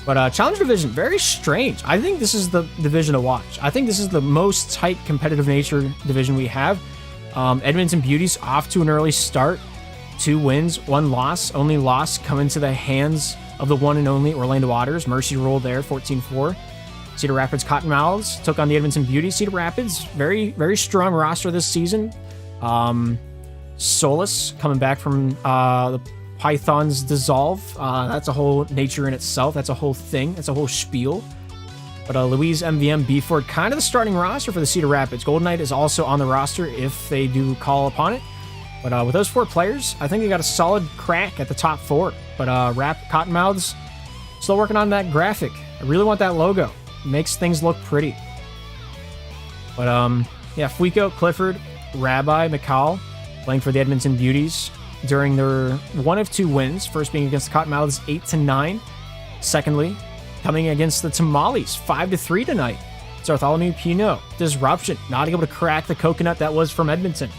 But Challenger Division, very strange. I think this is the division to watch. I think this is the most tight competitive nature division we have. Edmonton Beauties off to an early start. 2 wins, 1 loss. Only loss coming to the hands of the one and only Orlando Otters. Mercy Rule there, 14-4. Cedar Rapids Cottonmouths took on the Edmonton Beauties. Cedar Rapids, very, very strong roster this season. Solus coming back from the Python's Dissolve. That's a whole nature in itself. That's a whole thing. That's a whole spiel. But Louise, MVM, Beeford, kind of the starting roster for the Cedar Rapids. Golden Knight is also on the roster if they do call upon it. But with those 4 players, I think they got a solid crack at the top 4. But Cottonmouths, still working on that graphic. I really want that logo. It makes things look pretty. But yeah, Fuico, Clifford, Rabbi, McCall, playing for the Edmonton Beauties during their one of 2 wins. First being against the Cottonmouths 8-9. Secondly, coming against the Tamales 5-3 tonight. It's Bartholomew Pino. Disruption, not able to crack the coconut that was from Edmonton.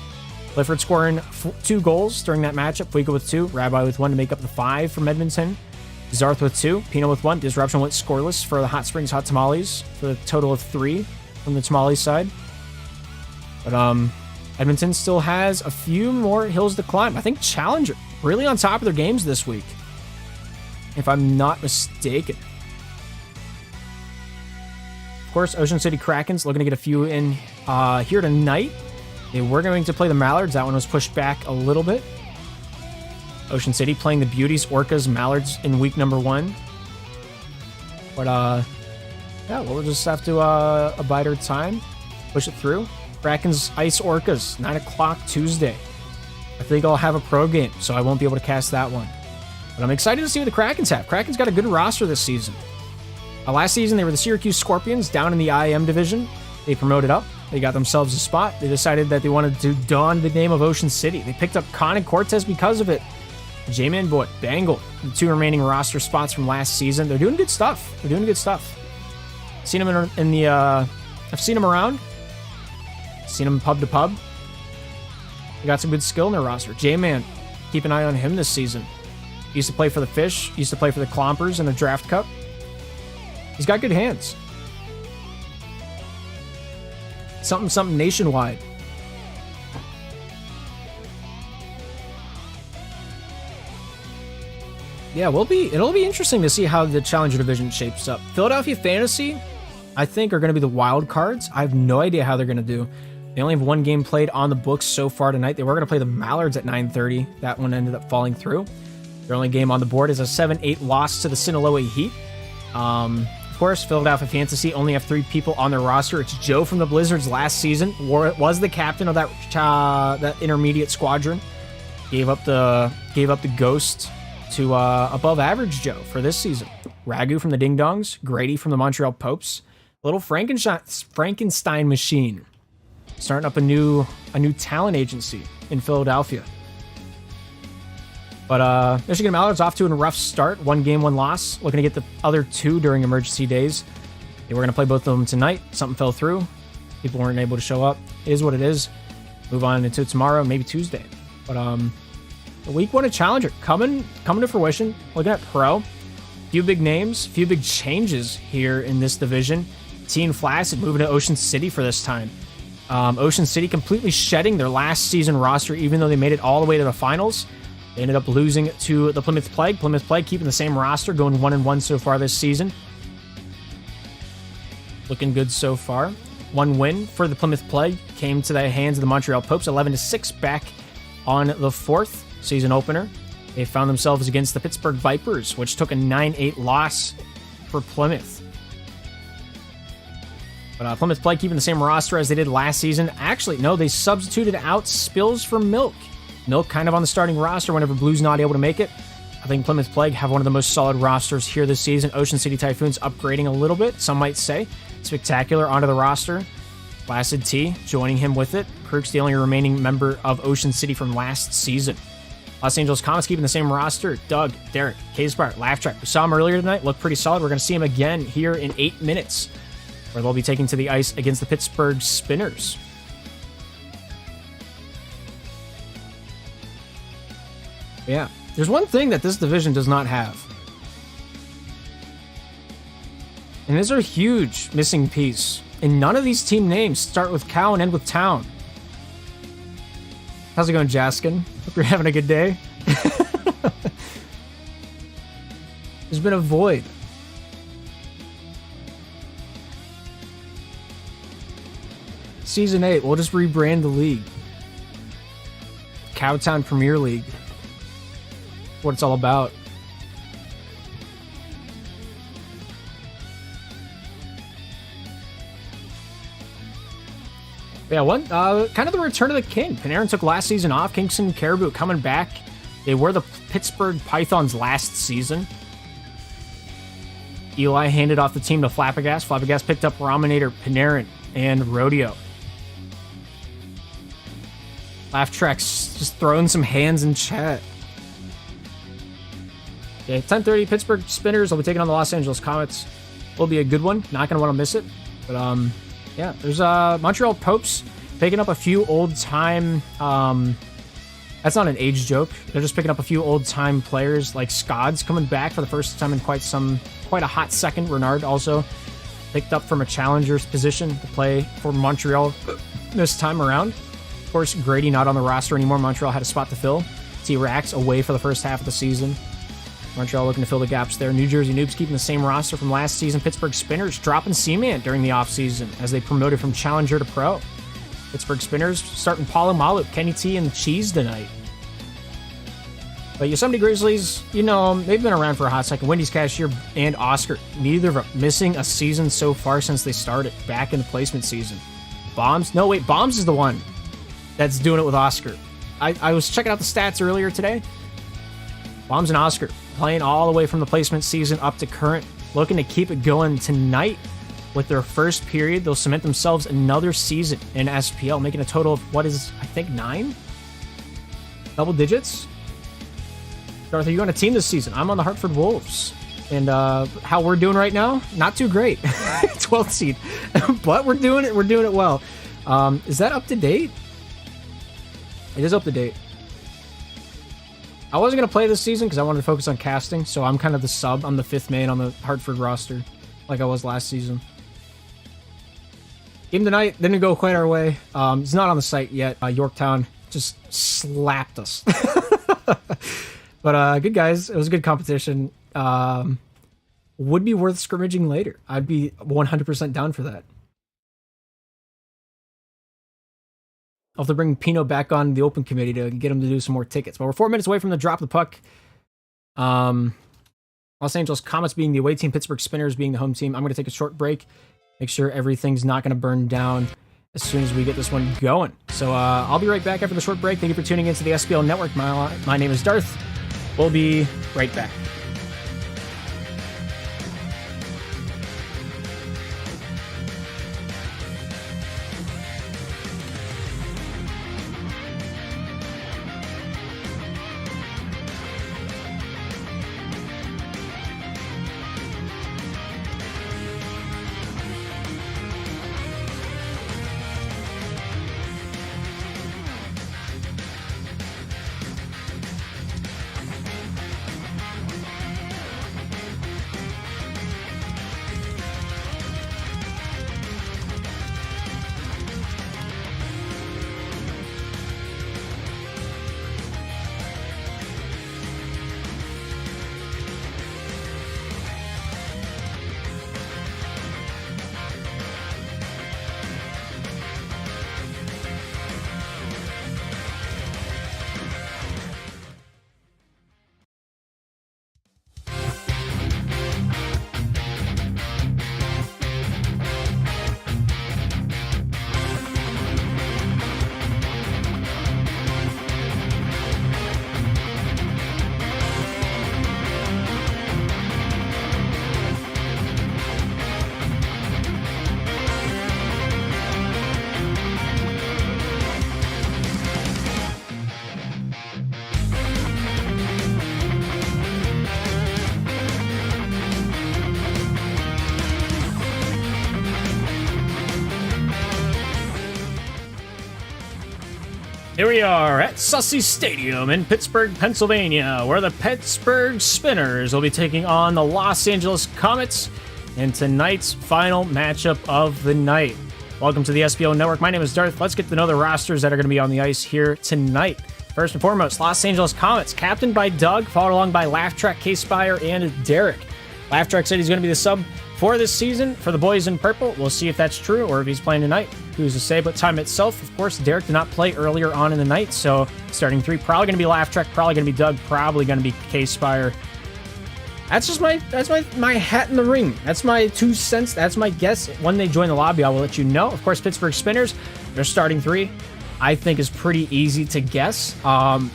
Clifford scoring 2 goals during that matchup. Fuico with 2, Rabbi with 1 to make up the 5 from Edmonton. Zarth with 2, Pino with 1. Disruption went scoreless for the Hot Springs Hot Tamales for a total of 3 from the Tamales side. But Edmonton still has a few more hills to climb. I think Challenger really on top of their games this week, if I'm not mistaken. Of course, Ocean City Krakens looking to get a few in here tonight. They were going to play the Mallards. That one was pushed back a little bit. Ocean City playing the Beauties, Orcas, Mallards in week number 1. But Yeah, we'll just have to abide our time, push it through. Kraken's Ice Orcas, 9 o'clock Tuesday. I think I'll have a pro game, so I won't be able to cast that one. But I'm excited to see what the Krakens have. Kraken's got a good roster this season. Last season, they were the Syracuse Scorpions down in the IM division. They promoted up. They got themselves a spot. They decided that they wanted to don the name of Ocean City. They picked up Khan and Cortez because of it. J-Man Boy, Bangle, the 2 remaining roster spots from last season. They're doing good stuff. They're doing good stuff. Seen them in the, I've seen them around. Seen them pub to pub. They got some good skill in their roster. J-Man, keep an eye on him this season. He used to play for the Fish. He used to play for the Clompers in the Draft Cup. He's got good hands. Something nationwide. Yeah, it'll be interesting to see how the Challenger division shapes up. Philadelphia Fantasy, I think, are going to be the wild cards. I have no idea how they're going to do. They only have 1 game played on the books so far tonight. They were going to play the Mallards at 9:30. That one ended up falling through. Their only game on the board is a 7-8 loss to the Sinaloa Heat. Of course, Philadelphia Fantasy only have 3 people on their roster. It's Joe from the Blizzards last season. Was the captain of that intermediate squadron. Gave up the ghost to above average Joe for this season. Ragu from the Ding Dongs. Grady from the Montreal Popes. Little Frankenstein machine. Starting up a new talent agency in Philadelphia. But Michigan Mallards off to a rough start. 1 game, 1 loss. Looking to get the other 2 during emergency days. They were going to play both of them tonight. Something fell through. People weren't able to show up. It is what it is. Move on into tomorrow, maybe Tuesday. But the week 1 of Challenger coming to fruition. Looking at Pro. Few big names, few big changes here in this division. Teen Flaccid moving to Ocean City for this time. Ocean City completely shedding their last season roster, even though they made it all the way to the finals. They ended up losing to the Plymouth Plague. Plymouth Plague keeping the same roster, going 1-1 so far this season. Looking good so far. 1 win for the Plymouth Plague came to the hands of the Montreal Popes, 11-6 back on the 4th season opener. They found themselves against the Pittsburgh Vipers, which took a 9-8 loss for Plymouth. But Plymouth Plague keeping the same roster as they did last season. Actually, no, they substituted out Spills for Milk. Milk kind of on the starting roster whenever Blue's not able to make it. I think Plymouth Plague have one of the most solid rosters here this season. Ocean City Typhoons upgrading a little bit, some might say. Spectacular onto the roster. Placid T joining him with it. Crook's the only remaining member of Ocean City from last season. Los Angeles Comets keeping the same roster. Doug, Derek, K-Spire, Laugh Track. We saw him earlier tonight. Looked pretty solid. We're going to see him again here in 8 minutes, where they'll be taking to the ice against the Pittsburgh Spinners. Yeah. There's one thing that this division does not have. And this is a huge missing piece. And none of these team names start with cow and end with town. How's it going, Jaskin? Hope you're having a good day. There's been a void. Season 8, we'll just rebrand the league. Cowtown Premier League. What it's all about. Yeah, kind of the return of the king. Panarin took last season off. Kingston Caribou coming back. They were the Pittsburgh Pythons last season. Eli handed off the team to Flappagas. Flappagas picked up Raminator, Panarin, and Rodeo. Laugh Tracks just throwing some hands in chat. Okay, 10:30 Pittsburgh Spinners will be taking on the Los Angeles Comets. Will be a good one. Not going to want to miss it. But yeah, there's Montreal Popes picking up a few old-time... that's not an age joke. They're just picking up a few old-time players like Scods coming back for the first time in quite a hot second. Renard also picked up from a challenger's position to play for Montreal this time around. Of course, Grady not on the roster anymore. Montreal had a spot to fill. T-Rax away for the first half of the season. Montreal looking to fill the gaps there. New Jersey Noobs keeping the same roster from last season. Pittsburgh Spinners dropping Seaman during the offseason as they promoted from Challenger to Pro. Pittsburgh Spinners starting Paulo Malu, Kenny T, and Cheese tonight. But Yosemite Grizzlies, you know, they've been around for a hot second. Wendy's Cashier and Oscar, neither of them missing a season so far since they started back in the placement season. Bombs? No, wait, Bombs is the one that's doing it with Oscar. I was checking out the stats earlier today. Bombs and Oscar playing all the way from the placement season up to current, looking to keep it going tonight with their first period. They'll cement themselves another season in SPL, making a total of, what is, I think, 9? Double digits? Darth, are you on a team this season? I'm on the Hartford Wolves. And how we're doing right now? Not too great. 12th seed. But we're doing it. We're doing it well. Is that up to date? It is up to date. I wasn't going to play this season because I wanted to focus on casting, so I'm kind of the sub. I'm the 5th main on the Hartford roster, like I was last season. Game tonight didn't go quite our way. It's not on the site yet. Yorktown just slapped us. But good guys. It was a good competition. Would be worth scrimmaging later. I'd be 100% down for that. I'll have to bring Pino back on the open committee to get him to do some more tickets. But we're 4 minutes away from the drop of the puck. Los Angeles Comets being the away team, Pittsburgh Spinners being the home team. I'm going to take a short break. Make sure everything's not going to burn down as soon as we get this one going. So I'll be right back after the short break. Thank you for tuning into the SPL Network. My name is Darth. We'll be right back. Here we are at Sussy Stadium in Pittsburgh, Pennsylvania, where the Pittsburgh Spinners will be taking on the Los Angeles Comets in tonight's final matchup of the night. Welcome to the SPO Network. My name is Darth. Let's get to know the rosters that are going to be on the ice here tonight. First and foremost, Los Angeles Comets, captained by Doug, followed along by Laugh Track, K-Spire, and Derek. Laugh Track said he's going to be the sub for this season for the boys in purple. We'll see if that's true or if he's playing tonight. Who's to say? But time itself, of course, Derek did not play earlier on in the night, so starting 3 probably going to be Laugh Track, probably going to be Doug, probably going to be K-Spire. That's just my hat in the ring. That's my 2 cents. That's my guess. When they join the lobby, I will let you know. Of course, Pittsburgh Spinners, their starting 3, I think is pretty easy to guess.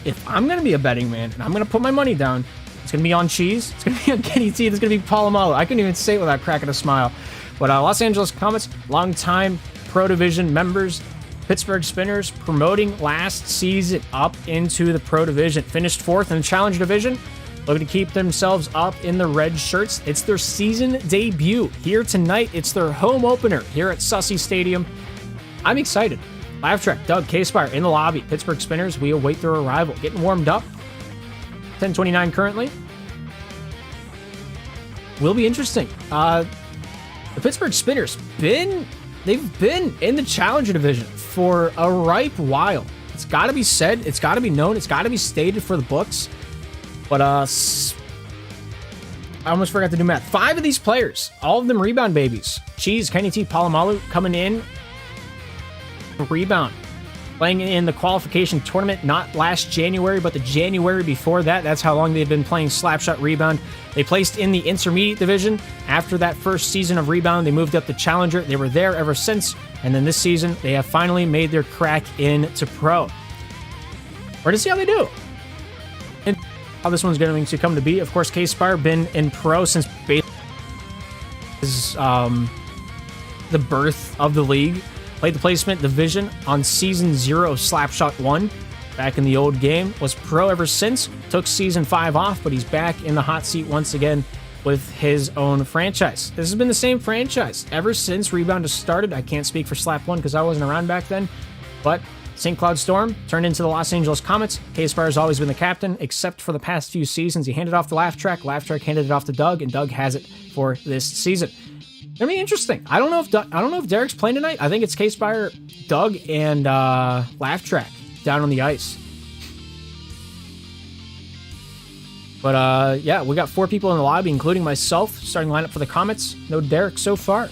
If I'm going to be a betting man and I'm going to put my money down, it's going to be on Cheese. It's going to be on Kenny T. It's going to be Palomalo. I couldn't even say it without cracking a smile. But Los Angeles Comets, long-time Pro Division members. Pittsburgh Spinners promoting last season up into the Pro Division. Finished 4th in the Challenge Division. Looking to keep themselves up in the red shirts. It's their season debut here tonight. It's their home opener here at Sussy Stadium. I'm excited. Laugh Track, Doug, K-Spire in the lobby. Pittsburgh Spinners, we await their arrival. Getting warmed up. 10:29 currently. Will be interesting. The Pittsburgh Spinners, they've been in the Challenger Division for a ripe while. It's got to be said. It's got to be known. It's got to be stated for the books. But I almost forgot to do math. 5 of these players, all of them rebound babies. Cheese, Kenny T, Palomalu coming in. Rebound. playing in the qualification tournament, not last January, but the January before that. That's how long they've been playing Slapshot Rebound. They placed in the intermediate division. After that first season of Rebound, they moved up to Challenger. They were there ever since, and then this season, they have finally made their crack into Pro. We're to see how they do. And how this one's going to come to be. Of course, K-Spire been in Pro since the birth of the league. Played the placement division on Season 0 of Slapshot 1 back in the old game. Was pro ever since. Took Season 5 off, but he's back in the hot seat once again with his own franchise. This has been the same franchise ever since Rebound has started. I can't speak for Slap 1 because I wasn't around back then, but St. Cloud Storm turned into the Los Angeles Comets. K-Spire has always been the captain, except for the past few seasons. He handed off to Laugh Track handed it off to Doug, and Doug has it for this season. Gonna be interesting. I don't know if Derek's playing tonight. I think it's K-Spire, Doug, and Laugh Track down on the ice. But yeah, we got 4 people in the lobby, including myself. Starting lineup for the Comets. No Derek so far.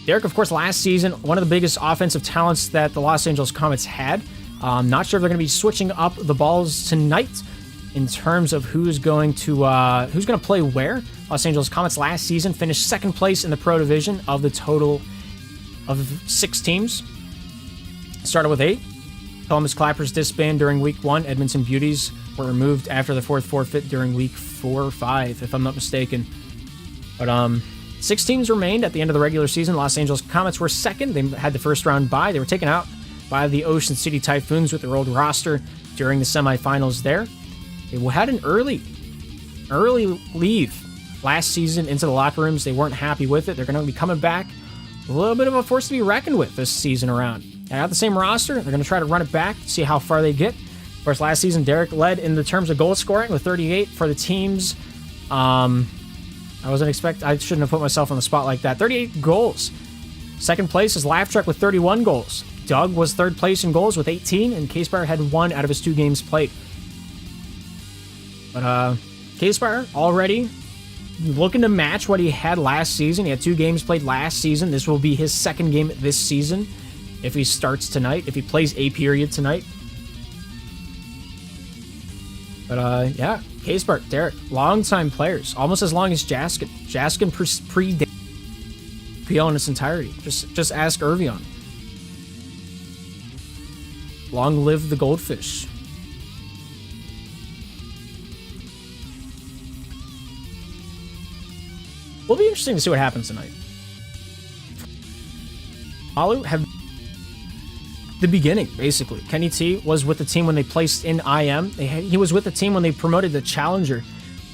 Derek, of course, last season, one of the biggest offensive talents that the Los Angeles Comets had. Not sure if they're going to be switching up the balls tonight in terms of who's going to play where. Los Angeles Comets last season finished second place in the Pro Division of the total of 6 teams. Started with 8. Columbus Clappers disbanded during Week 1. Edmonton Beauties were removed after the 4th forfeit during Week 4 or 5, if I'm not mistaken. But 6 teams remained at the end of the regular season. Los Angeles Comets were second. They had the first round bye. They were taken out by the Ocean City Typhoons with their old roster during the semifinals there. They had an early leave last season into the locker rooms. They weren't happy with it. They're going to be coming back. A little bit of a force to be reckoned with this season around. They got the same roster. They're going to try to run it back, see how far they get. Of course, last season, Derek led in the terms of goal scoring with 38 for the teams. I shouldn't have put myself on the spot like that. 38 goals. Second place is Laugh Track with 31 goals. Doug was third place in goals with 18, and K-Spire had 1 out of his 2 games played. But K-Spire already looking to match what he had last season. He had 2 games played last season. This will be his second game this season if he starts tonight, if he plays a period tonight. But yeah, K-Spire, Derek, longtime players, almost as long as Jaskin. Jaskin pre-dated PL in its entirety. Just ask Irvion. Long live the Goldfish. Will be interesting to see what happens tonight. Alu have the beginning, basically. Kenny T was with the team when they placed in IM. He was with the team when they promoted the Challenger.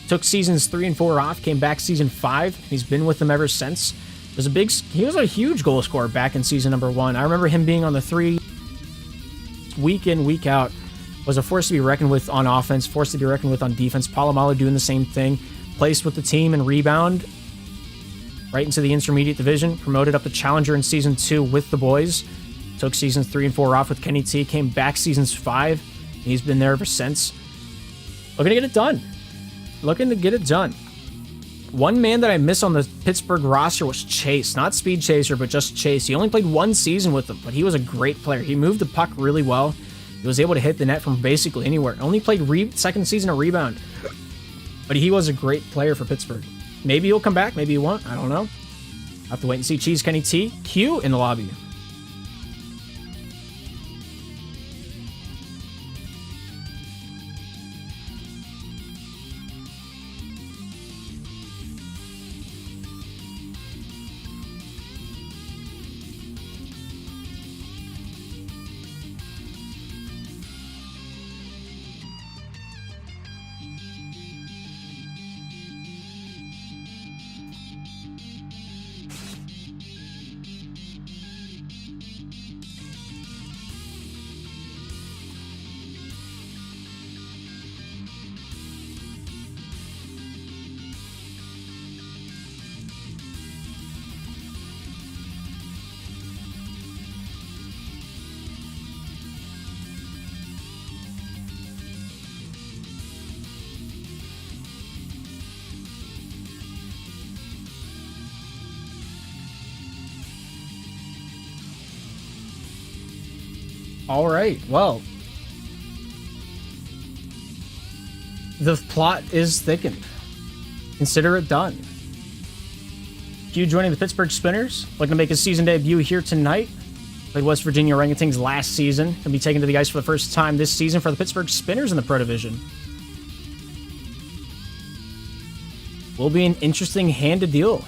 Took seasons 3 and 4 off, came back season 5. He's been with them ever since. He was a huge goal scorer back in season number 1. I remember him being on the 3 week in, week out. Was a force to be reckoned with on offense, force to be reckoned with on defense. Palomalu doing the same thing. Placed with the team in Rebound. Right into the intermediate division. Promoted up to Challenger in season 2 with the boys. Took seasons 3 and 4 off with Kenny T. Came back seasons 5. He's been there ever since. Looking to get it done. One man that I miss on the Pittsburgh roster was Chase. Not Speed Chaser, but just Chase. He only played 1 season with them, but he was a great player. He moved the puck really well. He was able to hit the net from basically anywhere. Only played second season of Rebound. But he was a great player for Pittsburgh. Maybe he'll come back. Maybe he won't. I don't know. I'll have to wait and see. Cheese Kenny T. Q in the lobby. All right, well, the plot is thickened. Consider it done. Q joining the Pittsburgh Spinners, looking to make his season debut here tonight. Played West Virginia Orangutans last season. Going to be taken to the ice for the first time this season for the Pittsburgh Spinners in the Pro Division. Will be an interesting hand to deal.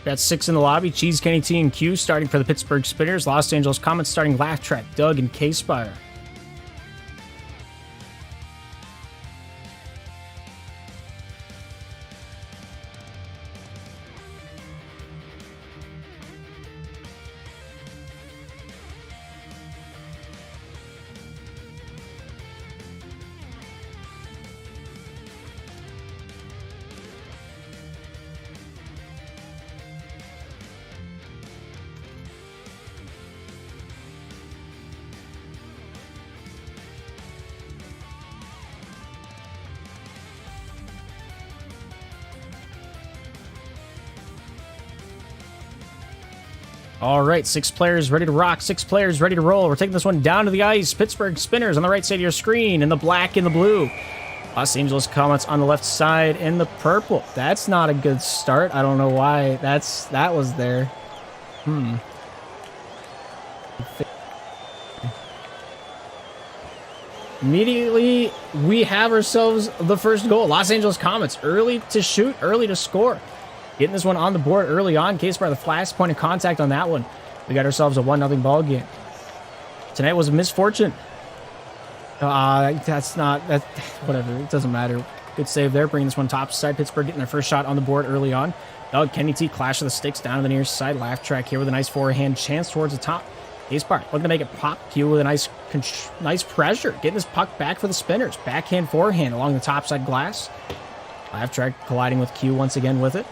Got 6 in the lobby. Cheese, Kenny T, and Q starting for the Pittsburgh Spinners. Los Angeles Comets starting Laugh Track, Doug, and K-Spire. All right, 6 players ready to rock, 6 players ready to roll. We're taking this one down to the ice. Pittsburgh Spinners on the right side of your screen in the black and the blue. Los Angeles Comets on the left side in the purple. That's not a good start. I don't know why that was there. Immediately, we have ourselves the first goal. Los Angeles Comets early to shoot, early to score. Getting this one on the board early on. K-Spire the last point of contact on that one. We got ourselves a 1-0 ball game. Tonight was a misfortune. That's not... that. Whatever. It doesn't matter. Good save there. Bringing this one top side. Pittsburgh getting their first shot on the board early on. Doug, Kenny T, clash of the sticks down to the near side. Laugh Track here with a nice forehand chance towards the top. K-Spire looking to make it pop. Q with a nice pressure. Getting this puck back for the Spinners. Backhand, forehand along the top side glass. Laugh Track colliding with Q once again with it.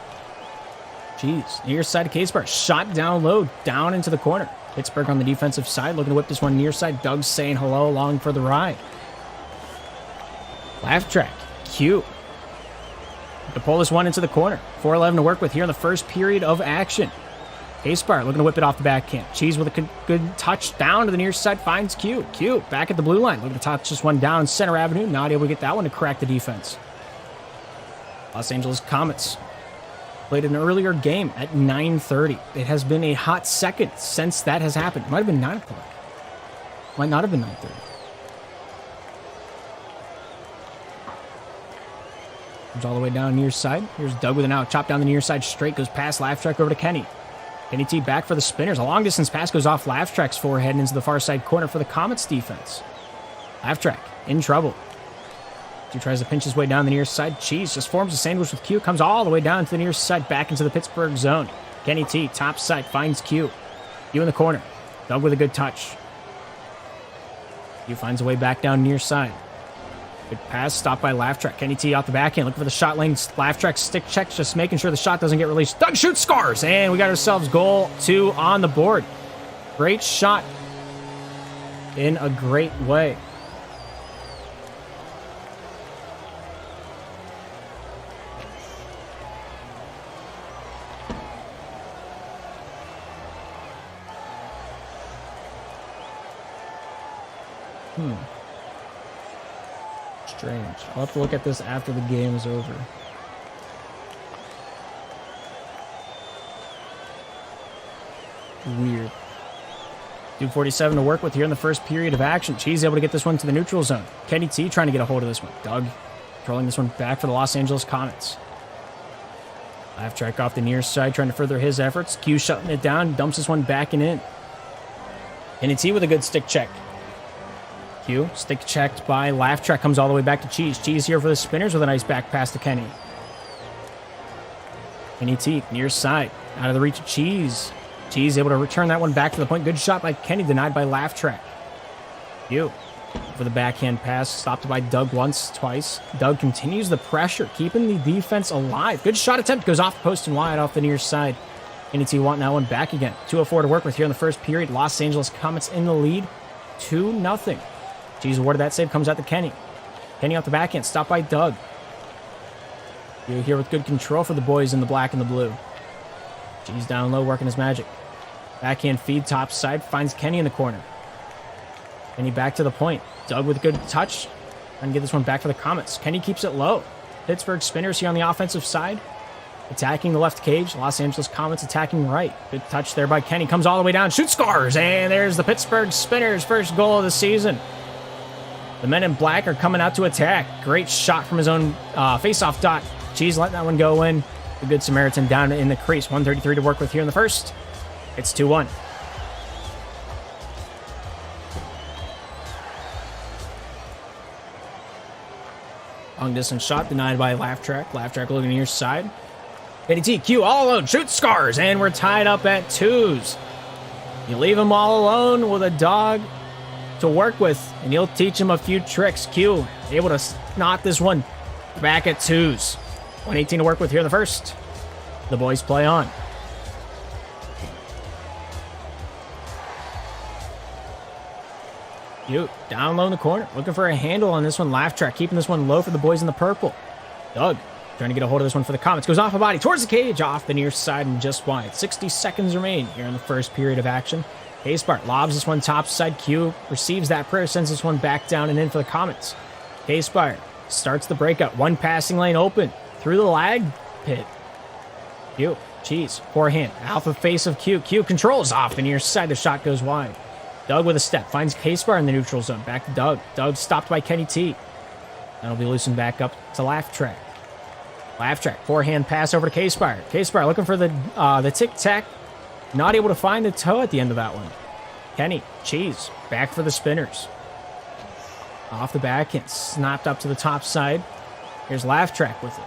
Jeez. Near side of K-Spire. Shot down low, down into the corner. Pittsburgh on the defensive side, looking to whip this one near side. Doug saying hello along for the ride. Laugh Track. Q. To pull this one into the corner. 4:11 to work with here in the first period of action. K-Spire looking to whip it off the backhand. Cheese with a good touch down to the near side. Finds Q. Q back at the blue line. Looking to touch this one down center avenue. Not able to get that one to crack the defense. Los Angeles Comets played an earlier game at 9:30. It has been a hot second since that has happened. It might have been 9 o'clock. Might not have been 9:30. Comes all the way down near side. Here's Doug with an out. Chop down the near side straight. Goes past Laugh Track over to Kenny. Kenny T back for the Spinners. A long distance pass goes off Laugh Track's forehead and into the far side corner for the Comets defense. Laugh Track in trouble. He tries to pinch his way down the near side. Cheese just forms a sandwich with Q. Comes all the way down to the near side, back into the Pittsburgh zone. Kenny T, top side, finds Q. Q in the corner. Doug with a good touch. Q finds a way back down near side. Good pass, stopped by Laugh Track. Kenny T out the backhand, looking for the shot lane. Laugh Track stick checks, just making sure the shot doesn't get released. Doug shoots, scores! And we got ourselves goal 2 on the board. Great shot in a great way. Strange. I'll have to look at this after the game is over. Weird. 2:47 to work with here in the first period of action. Cheese able to get this one to the neutral zone. Kenny T trying to get a hold of this one. Doug controlling this one back for the Los Angeles Comets. Laugh Track off the near side trying to further his efforts. Q shutting it down. Dumps this one back and in. Kenny T with a good stick check. Q, stick checked by Laugh Track, comes all the way back to Cheese. Cheese here for the Spinners with a nice back pass to Kenny. NET, near side, out of the reach of Cheese. Cheese able to return that one back to the point. Good shot by Kenny, denied by Laugh Track. You for the backhand pass, stopped by Doug once, twice. Doug continues the pressure, keeping the defense alive. Good shot attempt, goes off the post and wide off the near side. NET wanting that one back again. 2:04 to work with here in the first period. Los Angeles Comets in the lead, 2-0. Cheese awarded that save, comes out to Kenny. Kenny off the backhand, stopped by Doug. You here with good control for the boys in the black and the blue. Cheese down low, working his magic. Backhand feed, top side, finds Kenny in the corner. Kenny back to the point. Doug with a good touch. Trying to get this one back for the Comets. Kenny keeps it low. Pittsburgh Spinners here on the offensive side. Attacking the left cage. Los Angeles Comets attacking right. Good touch there by Kenny. Comes all the way down. Shoot, scores! And there's the Pittsburgh Spinners' first goal of the season. The men in black are coming out to attack. Great shot from his own face-off dot. Cheese letting that one go in. The Good Samaritan down in the crease. 1:33 to work with here in the first. It's 2-1. Long distance shot denied by Laugh Track. Laugh Track looking near side. KDT, all alone. Shoot, scores. And we're tied up at 2s. You leave him all alone with a dog to work with, and you'll teach him a few tricks. Q able to knock this one back at 2s. 1:18 to work with here in the first. The boys play on. Q down low in the corner, looking for a handle on this one. Laugh Track keeping this one low for the boys in the purple. Doug trying to get a hold of this one for the Comets. Goes off a body towards the cage, off the near side and just wide. 60 seconds remain here in the first period of action. K-Spart lobs this one top side. Q receives that prayer, sends this one back down and in for the Comets. K-Spart starts the breakout. One passing lane open through the Lac Pit. Q, Cheese, forehand, out the face of Q. Q controls off the near side. The shot goes wide. Doug with a step, finds K-Spart in the neutral zone. Back to Doug. Doug stopped by Kenny T. That'll be loosened back up to Laugh Track. Laugh Track, forehand pass over to K-Spart. K-Spart looking for the tic-tac. Not able to find the toe at the end of that one. Kenny, Cheese, back for the Spinners. Off the back and snapped up to the top side. Here's Laugh Track with it.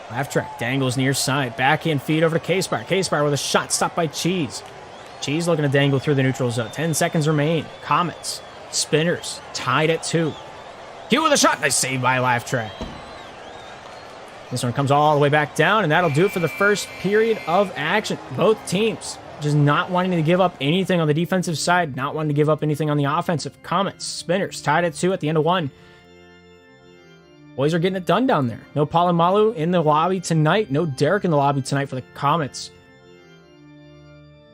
Laugh Track dangles near side. Backhand feed over to K-Spart. K-Spart with a shot stopped by Cheese. Cheese looking to dangle through the neutral zone. 10 seconds remain. Comets, Spinners, tied at 2. Q with a shot. Nice save by Laugh Track. This one comes all the way back down, and that'll do it for the first period of action. Both teams just not wanting to give up anything on the defensive side, not wanting to give up anything on the offensive. Comets, Spinners, tied at 2 at the end of 1. Boys are getting it done down there. No Palomalu in the lobby tonight. No Derek in the lobby tonight for the Comets.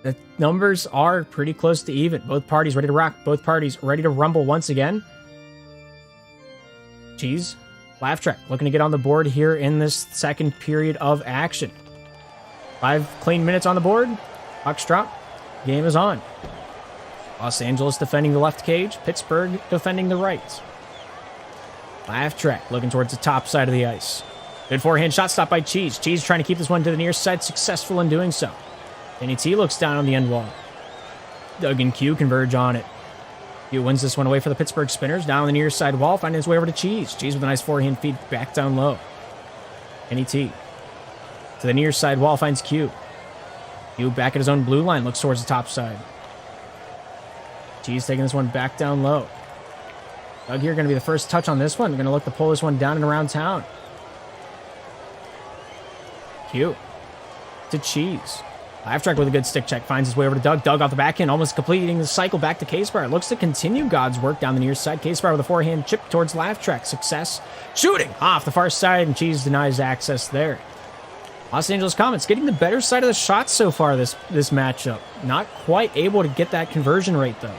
The numbers are pretty close to even. Both parties ready to rock. Both parties ready to rumble once again. Cheese, Laugh Track looking to get on the board here in this second period of action. 5 clean minutes on the board. Pucks drop. Game is on. Los Angeles defending the left cage. Pittsburgh defending the right. Laugh Track looking towards the top side of the ice. Good forehand shot stopped by Cheese. Cheese trying to keep this one to the near side. Successful in doing so. NET looks down on the end wall. Doug and Q converge on it. Q wins this one away for the Pittsburgh Spinners. Down on the near side wall, finding his way over to Cheese. Cheese with a nice forehand feed back down low. NET to the near side wall, finds Q. Q back at his own blue line, looks towards the top side. Cheese taking this one back down low. Doug here going to be the first touch on this one. Going to look to pull this one down and around town. Q to Cheese. Laugh Track with a good stick check, finds his way over to Doug. Doug off the backhand, almost completing the cycle back to K-Spart. Looks to continue God's work down the near side. K-Spart with a forehand chip towards Laugh Track. Success. Shooting off the far side, and Cheese denies access there. Los Angeles Comets getting the better side of the shots so far this matchup. Not quite able to get that conversion rate, though.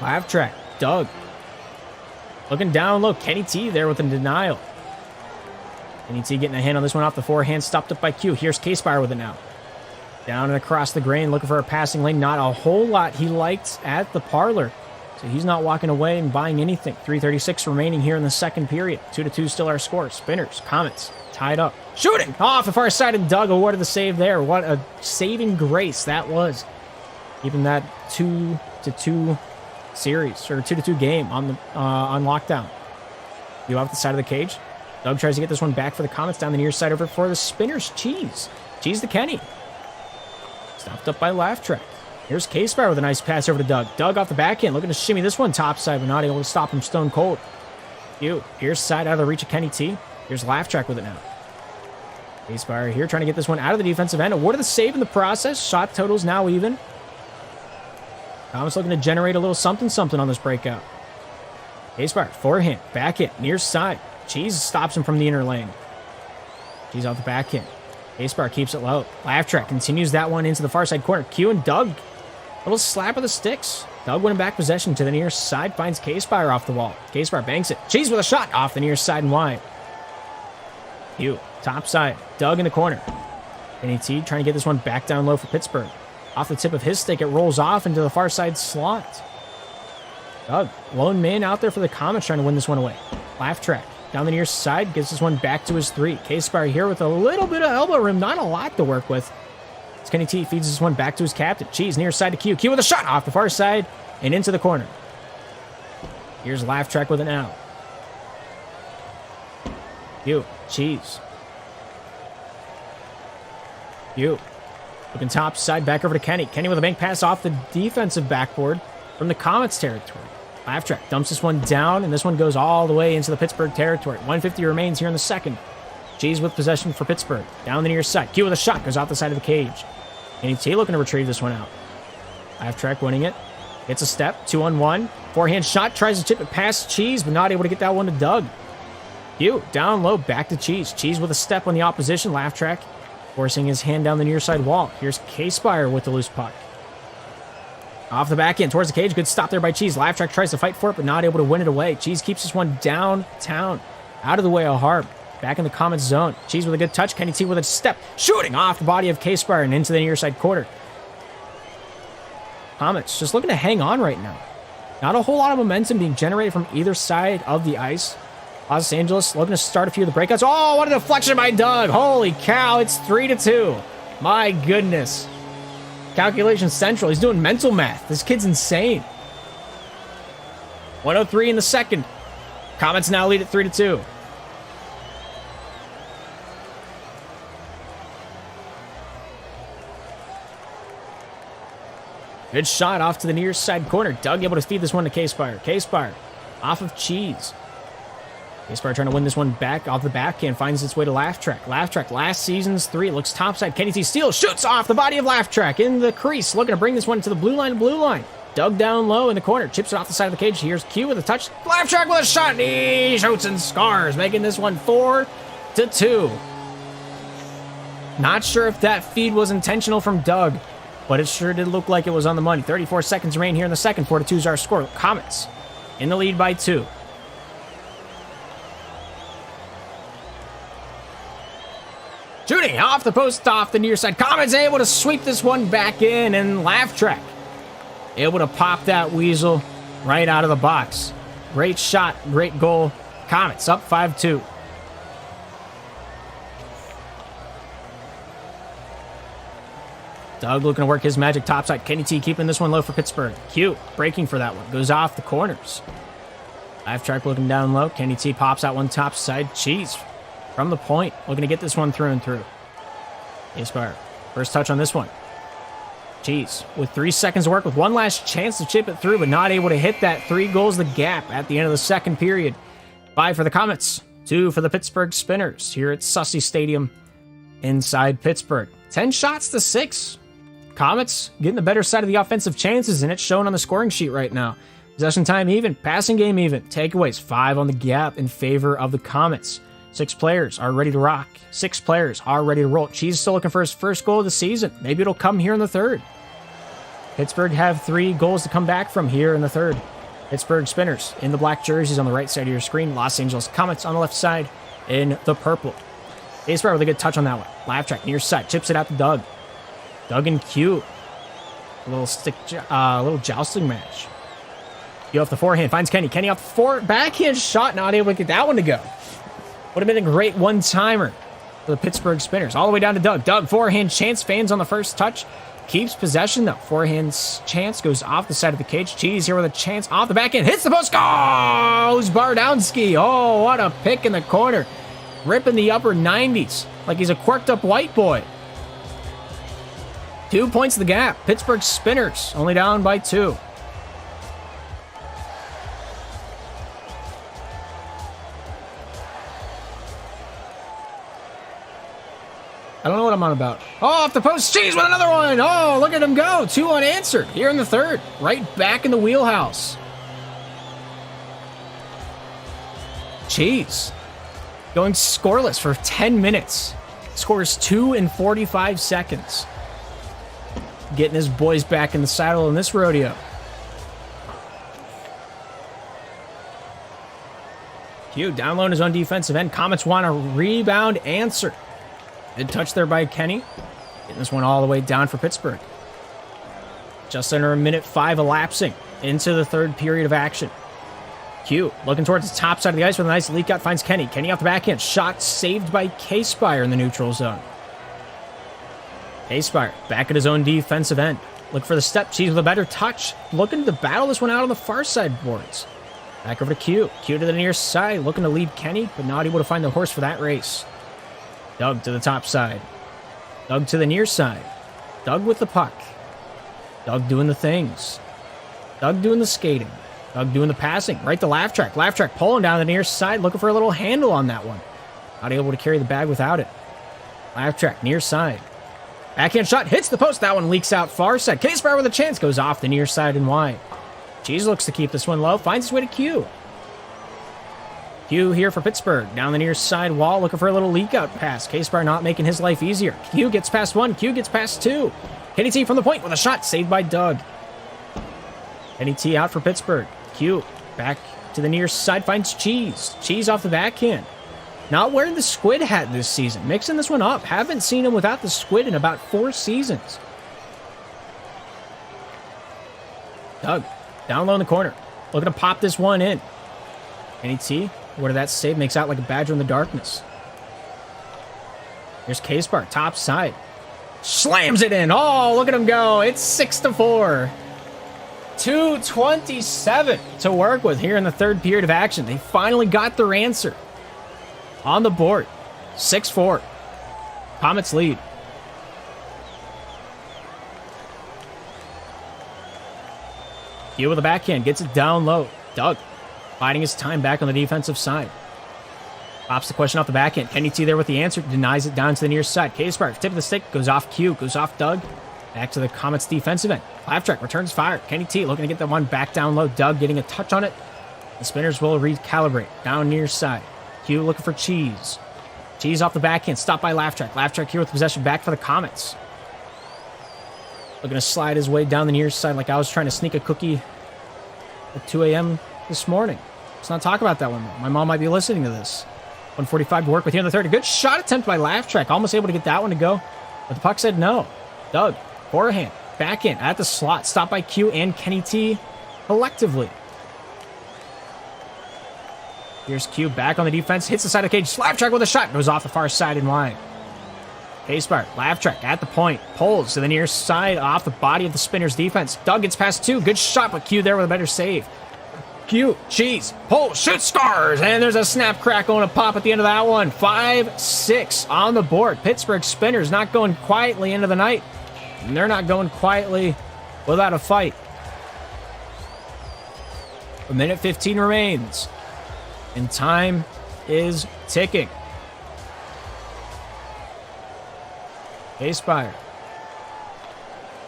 Laugh Track, Doug. Looking down low, Kenny T there with a denial. NET getting a hand on this one off the forehand, stopped up by Q. Here's K-Spire with it now. Down and across the grain, looking for a passing lane. Not a whole lot he liked at the parlor, so he's not walking away and buying anything. 3:36 remaining here in the second period. 2-2 still our score. Spinners, Comets, tied up. Shooting off the far side, and Doug awarded the save there. What a saving grace that was. Keeping that 2-2 series, or 2-2 game on lockdown. You off the side of the cage. Doug tries to get this one back for the Comets down the near side over for the Spinners. Cheese to Kenny. Stopped up by Laugh Track. Here's K-Spire with a nice pass over to Doug. Doug off the backhand, looking to shimmy this one topside, but not able to stop him stone cold. Here's side out of the reach of Kenny T. Here's Laugh Track with it now. K-Spire here trying to get this one out of the defensive end. Awarded the save in the process. Shot totals now even. Thomas looking to generate a little something on this breakout. K-Spire, forehand, backhand, near side. Cheese stops him from the inner lane. Cheese off the backhand. K-Spire keeps it low. Laugh Track continues that one into the far side corner. Q and Doug. A little slap of the sticks. Doug winning back possession to the near side. Finds K-Spire off the wall. K-Spire banks it. Cheese with a shot off the near side and wide. Q, top side. Doug in the corner. NAT trying to get this one back down low for Pittsburgh. Off the tip of his stick, it rolls off into the far side slot. Doug, lone man out there for the Comets trying to win this one away. Laugh Track. Down the near side, gives this one back to his 3. K-Spire here with a little bit of elbow room, not a lot to work with. As Kenny T feeds this one back to his captain. Cheese near side to Q. Q with a shot off the far side and into the corner. Here's Laugh Track with an out. Q, Cheese. Q. Looking top side, back over to Kenny. Kenny with a bank pass off the defensive backboard from the Comets territory. Laugh Track dumps this one down, and this one goes all the way into the Pittsburgh territory. 150 remains here in the second. Cheese with possession for Pittsburgh. Down the near side. Q with a shot. Goes off the side of the cage. Kenny T looking to retrieve this one out. Laugh Track winning it. Gets a step. 2-on-1. Forehand shot. Tries to chip it past Cheese, but not able to get that one to Doug. Q down low. Back to Cheese. Cheese with a step on the opposition. Laugh Track forcing his hand down the near side wall. Here's K-Spire with the loose puck. Off the back end, towards the cage. Good stop there by Cheese. Laugh Track tries to fight for it, but not able to win it away. Cheese keeps this one downtown, out of the way of Harb. Back in the Comets zone. Cheese with a good touch. Kenny T with a step. Shooting off the body of K-Spire and into the near side quarter. Comets just looking to hang on right now. Not a whole lot of momentum being generated from either side of the ice. Los Angeles looking to start a few of the breakouts. Oh, what a deflection by Doug. Holy cow, it's 3-2. My goodness. Calculation Central. He's doing mental math. This kid's insane. 1:03 in the second. Comets now lead at 3-2. Good shot off to the near side corner. Doug able to feed this one to K-Spire. K-Spire off of Cheese. K-Spire trying to win this one back off the backhand. Finds its way to Laugh Track. Laugh Track last season's 3. Looks topside. Kenny T steals. Shoots off the body of Laugh Track in the crease. Looking to bring this one to the blue line. Doug down low in the corner. Chips it off the side of the cage. Here's Q with a touch. Laugh Track with a shot. He shoots and scars. Making this one 4-2. Not sure if that feed was intentional from Doug, but it sure did look like it was on the money. 34 seconds remain here in the second. 4-2 is our score. Comets in the lead by 2. Shooting off the post, off the near side. Comets able to sweep this one back in, and Laugh Track able to pop that weasel right out of the box. Great shot, great goal. Comets up 5-2. Doug looking to work his magic topside. Kenny T keeping this one low for Pittsburgh. Q breaking for that one. Goes off the corners. Laugh Track looking down low. Kenny T pops out one topside. Cheese from the point, looking to get this one through and through. K-Spire, first touch on this one. Cheese with 3 seconds to work, with one last chance to chip it through, but not able to hit that. 3 goals the gap at the end of the second period. 5 for the Comets, 2 for the Pittsburgh Spinners here at Sussy Stadium inside Pittsburgh. 10 shots to 6. Comets getting the better side of the offensive chances, and it's shown on the scoring sheet right now. Possession time even, passing game even. Takeaways 5 on the gap in favor of the Comets. 6 players are ready to rock. 6 players are ready to roll. Cheese is still looking for his first goal of the season. Maybe it'll come here in the third. Pittsburgh have 3 goals to come back from here in the third. Pittsburgh Spinners in the black jerseys on the right side of your screen. Los Angeles Comets on the left side in the purple. K-Spire with a good touch on that one. Laugh Track near side. Chips it out to Doug. Doug and Q. A little jousting match. Q off the forehand. Finds Kenny. Kenny off the forehand. Backhand shot. Not able to get that one to go. Would have been a great one-timer for the Pittsburgh Spinners. All the way down to Doug. Doug, forehand chance, fans on the first touch. Keeps possession, though. Forehand chance goes off the side of the cage. Cheese here with a chance off the back end. Hits the post. Goes Bardowski. Oh, what a pick in the corner. ripping the upper 90s like he's a quirked up white boy. 2 points the gap. Pittsburgh Spinners only down by 2. I don't know what I'm on about. Oh, off the post. Cheese with another one. Oh, look at him go. 2 unanswered here in the third. Right back in the wheelhouse. Cheese going scoreless for 10 minutes. Scores 2 in 45 seconds. Getting his boys back in the saddle in this rodeo. Q down low in his own defensive end. Comets want a rebound answer. Good touch there by Kenny. Getting this one all the way down for Pittsburgh. Just under a minute 5 elapsing into the third period of action. Q looking towards the top side of the ice with a nice leak out. Finds Kenny. Kenny off the backhand. Shot saved by K-Spire in the neutral zone. K-Spire back at his own defensive end. Look for the step. Cheese with a better touch. Looking to battle this one out on the far side boards. Back over to Q. Q to the near side. Looking to lead Kenny, but not able to find the horse for that race. Doug to the top side. Doug to the near side. Doug with the puck. Doug doing the things. Doug doing the skating. Doug doing the passing. Right to Laugh Track. Laugh Track pulling down the near side. Looking for a little handle on that one. Not able to carry the bag without it. Laugh Track near side. Backhand shot. Hits the post. That one leaks out far side. K-Spire with a chance. Goes off the near side and wide. Cheese looks to keep this one low. Finds his way to Q. Q here for Pittsburgh. Down the near side wall, looking for a little leak out pass. K-Spire not making his life easier. Q gets past 1. Q gets past 2. Kenny T from the point with a shot saved by Doug. Kenny T out for Pittsburgh. Q back to the near side, finds Cheese. Cheese off the backhand. Not wearing the squid hat this season. Mixing this one up. Haven't seen him without the squid in about 4 seasons. Doug down low in the corner. Looking to pop this one in. Kenny T. Where did that save? Makes out like a badger in the darkness. Here's K-Spire, top side. Slams it in. Oh, look at him go. It's 6-4. 2:27 to work with here in the third period of action. They finally got their answer. On the board. 6-4. Comets lead. Q with the backhand. Gets it down low. Doug. Biding his time back on the defensive side. Pops the question off the backhand. Kenny T there with the answer. Denies it down to the near side. K-Spire, tip of the stick. Goes off Q. Goes off Doug. Back to the Comets defensive end. Laugh Track returns fire. Kenny T looking to get that one back down low. Doug getting a touch on it. The Spinners will recalibrate. Down near side. Q looking for Cheese. Cheese off the backhand. Stopped by Laugh Track. Laugh Track here with possession back for the Comets. Looking to slide his way down the near side like I was trying to sneak a cookie at 2 a.m. this morning. Let's not talk about that one, though. My mom might be listening to this. 145 to work with here in the third. A good shot attempt by Laugh Track. Almost able to get that one to go. But the puck said no. Doug, forehand, backhand at the slot. Stopped by Q and Kenny T collectively. Here's Q back on the defense. Hits the side of the cage. Laugh Track with a shot. Goes off the far side and wide. K-Spire, Laugh Track at the point. Pulls to the near side off the body of the Spinners defense. Doug gets past 2. Good shot, but Q there with a better save. Q, Cheese, pull, shoot, scores! And there's a snap, crackle, and a pop at the end of that one. 5-6 on the board. Pittsburgh Spinners not going quietly into the night. And they're not going quietly without a fight. A minute 15 remains. And time is ticking. K-Spire.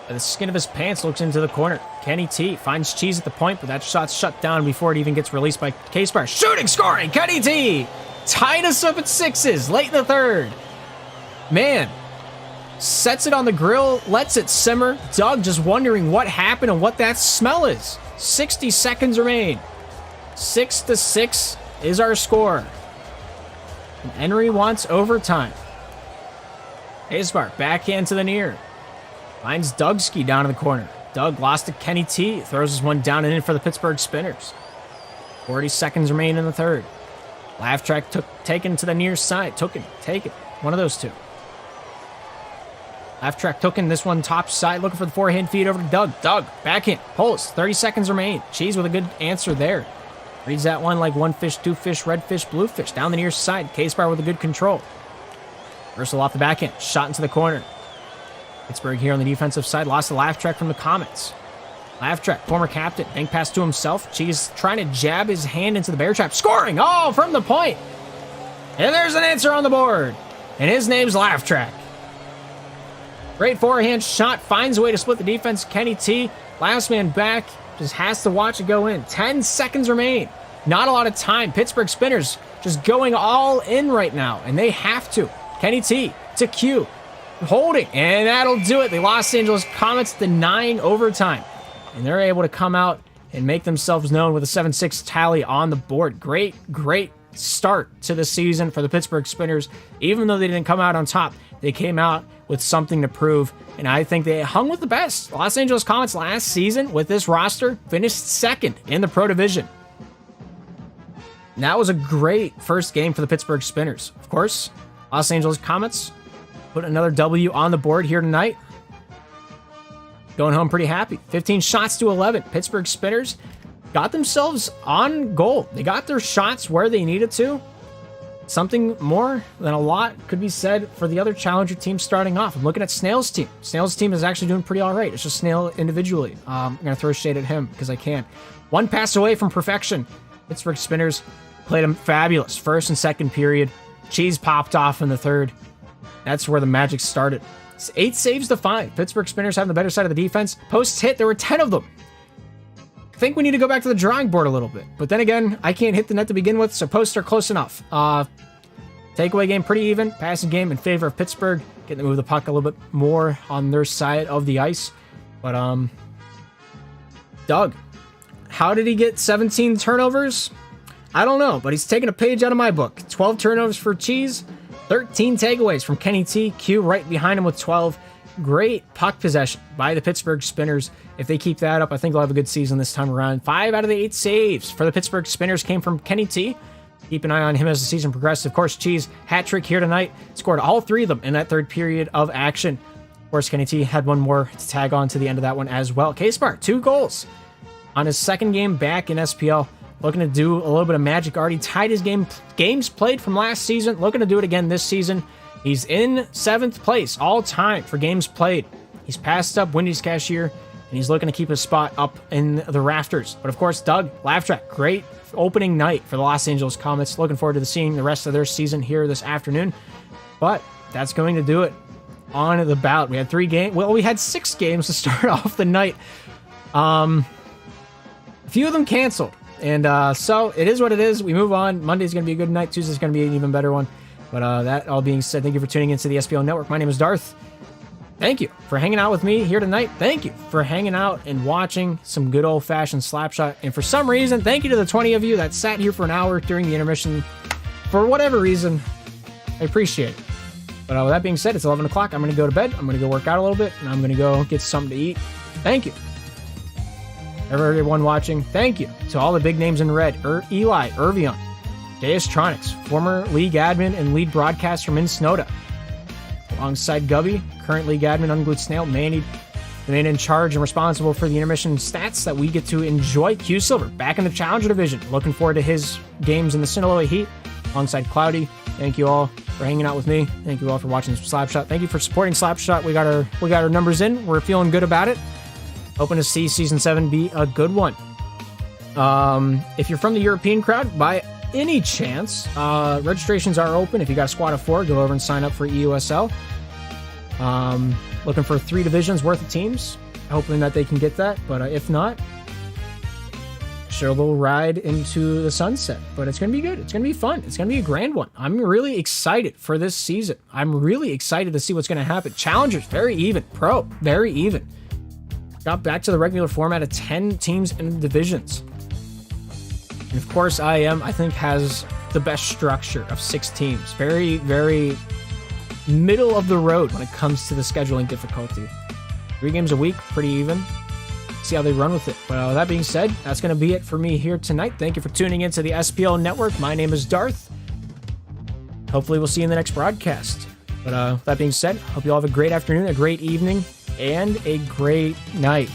By the skin of his pants, looks into the corner. Kenny T finds Cheese at the point, but that shot's shut down before it even gets released by K-Spire. Shooting, scoring! Kenny T tied us up at 6s late in the third. Man, sets it on the grill, lets it simmer. Doug just wondering what happened and what that smell is. 60 seconds remain. 6-6 is our score. And Henry wants overtime. K-Spire, backhand to the near. Finds Dougski down in the corner. Doug lost to Kenny T. Throws his one down and in for the Pittsburgh Spinners. 40 seconds remain in the third. Laugh Track taken to the near side. Taken. One of those two. Laugh Track taken this one top side. Looking for the forehand feed over to Doug. Doug, backhand. Pulls. 30 seconds remain. Cheese with a good answer there. Reads that one like one fish, two fish, red fish, blue fish. Down the near side. K-Spar with a good control. Ursula off the back end. Shot into the corner. Pittsburgh here on the defensive side. Lost the laugh track from the Comets. Laugh track, former captain. Bank pass to himself. Cheese trying to jab his hand into the bear trap. Scoring! Oh, from the point. And there's an answer on the board. And his name's Laugh Track. Great forehand shot. Finds a way to split the defense. Kenny T, last man back. Just has to watch it go in. 10 seconds remain. Not a lot of time. Pittsburgh Spinners just going all in right now. And they have to. Kenny T to Q. Holding. And that'll do it. The Los Angeles Comets denying overtime. And they're able to come out and make themselves known with a 7-6 tally on the board. Great start to the season for the Pittsburgh Spinners. Even though they didn't come out on top, they came out with something to prove. And I think they hung with the best. Los Angeles Comets last season with this roster finished second in the Pro Division. And that was a great first game for the Pittsburgh Spinners. Of course, Los Angeles Comets put another W on the board here tonight. Going home pretty happy. 15 shots to 11. Pittsburgh Spinners got themselves on goal. They got their shots where they needed to. Something more than a lot could be said for the other challenger teams starting off. I'm looking at Snail's team. Snail's team is actually doing pretty all right. It's just Snail individually. I'm going to throw shade at him because I can. One pass away from perfection. Pittsburgh Spinners played him fabulous. First and second period. Cheese popped off in the third. That's where the magic started. It's 8 saves to 5. Pittsburgh Spinners having the better side of the defense. Posts hit. There were 10 of them. I think we need to go back to the drawing board a little bit. But then again, I can't hit the net to begin with, so posts are close enough. Takeaway game pretty even. Passing game in favor of Pittsburgh. Getting to move the puck a little bit more on their side of the ice. But, Doug, how did he get 17 turnovers? I don't know, but he's taking a page out of my book. 12 turnovers for Cheese. 13 takeaways from Kenny T. Q right behind him with 12. Great puck possession by the Pittsburgh Spinners. If they keep that up, I think they'll have a good season this time around. 5 out of the 8 saves for the Pittsburgh Spinners came from Kenny T. Keep an eye on him as the season progresses. Of course, Cheese, hat trick here tonight. Scored all 3 of them in that third period of action. Of course, Kenny T had one more to tag on to the end of that one as well. K-Spar, 2 goals on his second game back in SPL. Looking to do a little bit of magic. Already tied his games played from last season. Looking to do it again this season. He's in 7th place all time for games played. He's passed up Wendy's cashier, and he's looking to keep his spot up in the rafters. But of course, Doug, Laugh Track, great opening night for the Los Angeles Comets. Looking forward to seeing the rest of their season here this afternoon. But that's going to do it on the bout. We had 3 games. Well, we had 6 games to start off the night. A few of them canceled. And so it is what it is. We move on. Monday's going to be a good night. Tuesday's going to be an even better one. But that all being said, thank you for tuning into the SPL Network. My name is Darth. Thank you for hanging out with me here tonight. Thank you for hanging out and watching some good old-fashioned Slapshot. And for some reason, thank you to the 20 of you that sat here for an hour during the intermission. For whatever reason, I appreciate it. But with that being said, it's 11 o'clock. I'm going to go to bed. I'm going to go work out a little bit. And I'm going to go get something to eat. Thank you. Everyone watching, thank you to all the big names in red. Eli, Irvion, JStronics, former league admin and lead broadcaster Min Snowda. Alongside Gubby, current league admin Unglued Snail, Manny, the man in charge and responsible for the intermission stats that we get to enjoy. Q Silver, back in the Challenger Division. Looking forward to his games in the Sinaloa Heat. Alongside Cloudy, thank you all for hanging out with me. Thank you all for watching Slapshot. Thank you for supporting Slapshot. We got our numbers in. We're feeling good about it. Hoping to see Season 7 be a good one. If you're from the European crowd, by any chance, registrations are open. If you got a squad of 4, go over and sign up for EUSL. Looking for 3 divisions worth of teams. Hoping that they can get that. But if not, sure they'll ride into the sunset. But it's going to be good. It's going to be fun. It's going to be a grand one. I'm really excited for this season. I'm really excited to see what's going to happen. Challengers, very even. Pro, very even. Got back to the regular format of 10 teams in the divisions. And of course, I think, has the best structure of 6 teams. Very, very middle of the road when it comes to the scheduling difficulty. 3 games a week, pretty even. See how they run with it. But that being said, that's going to be it for me here tonight. Thank you for tuning into the SPL Network. My name is Darth. Hopefully we'll see you in the next broadcast. But that being said, hope you all have a great afternoon, a great evening, and a great night.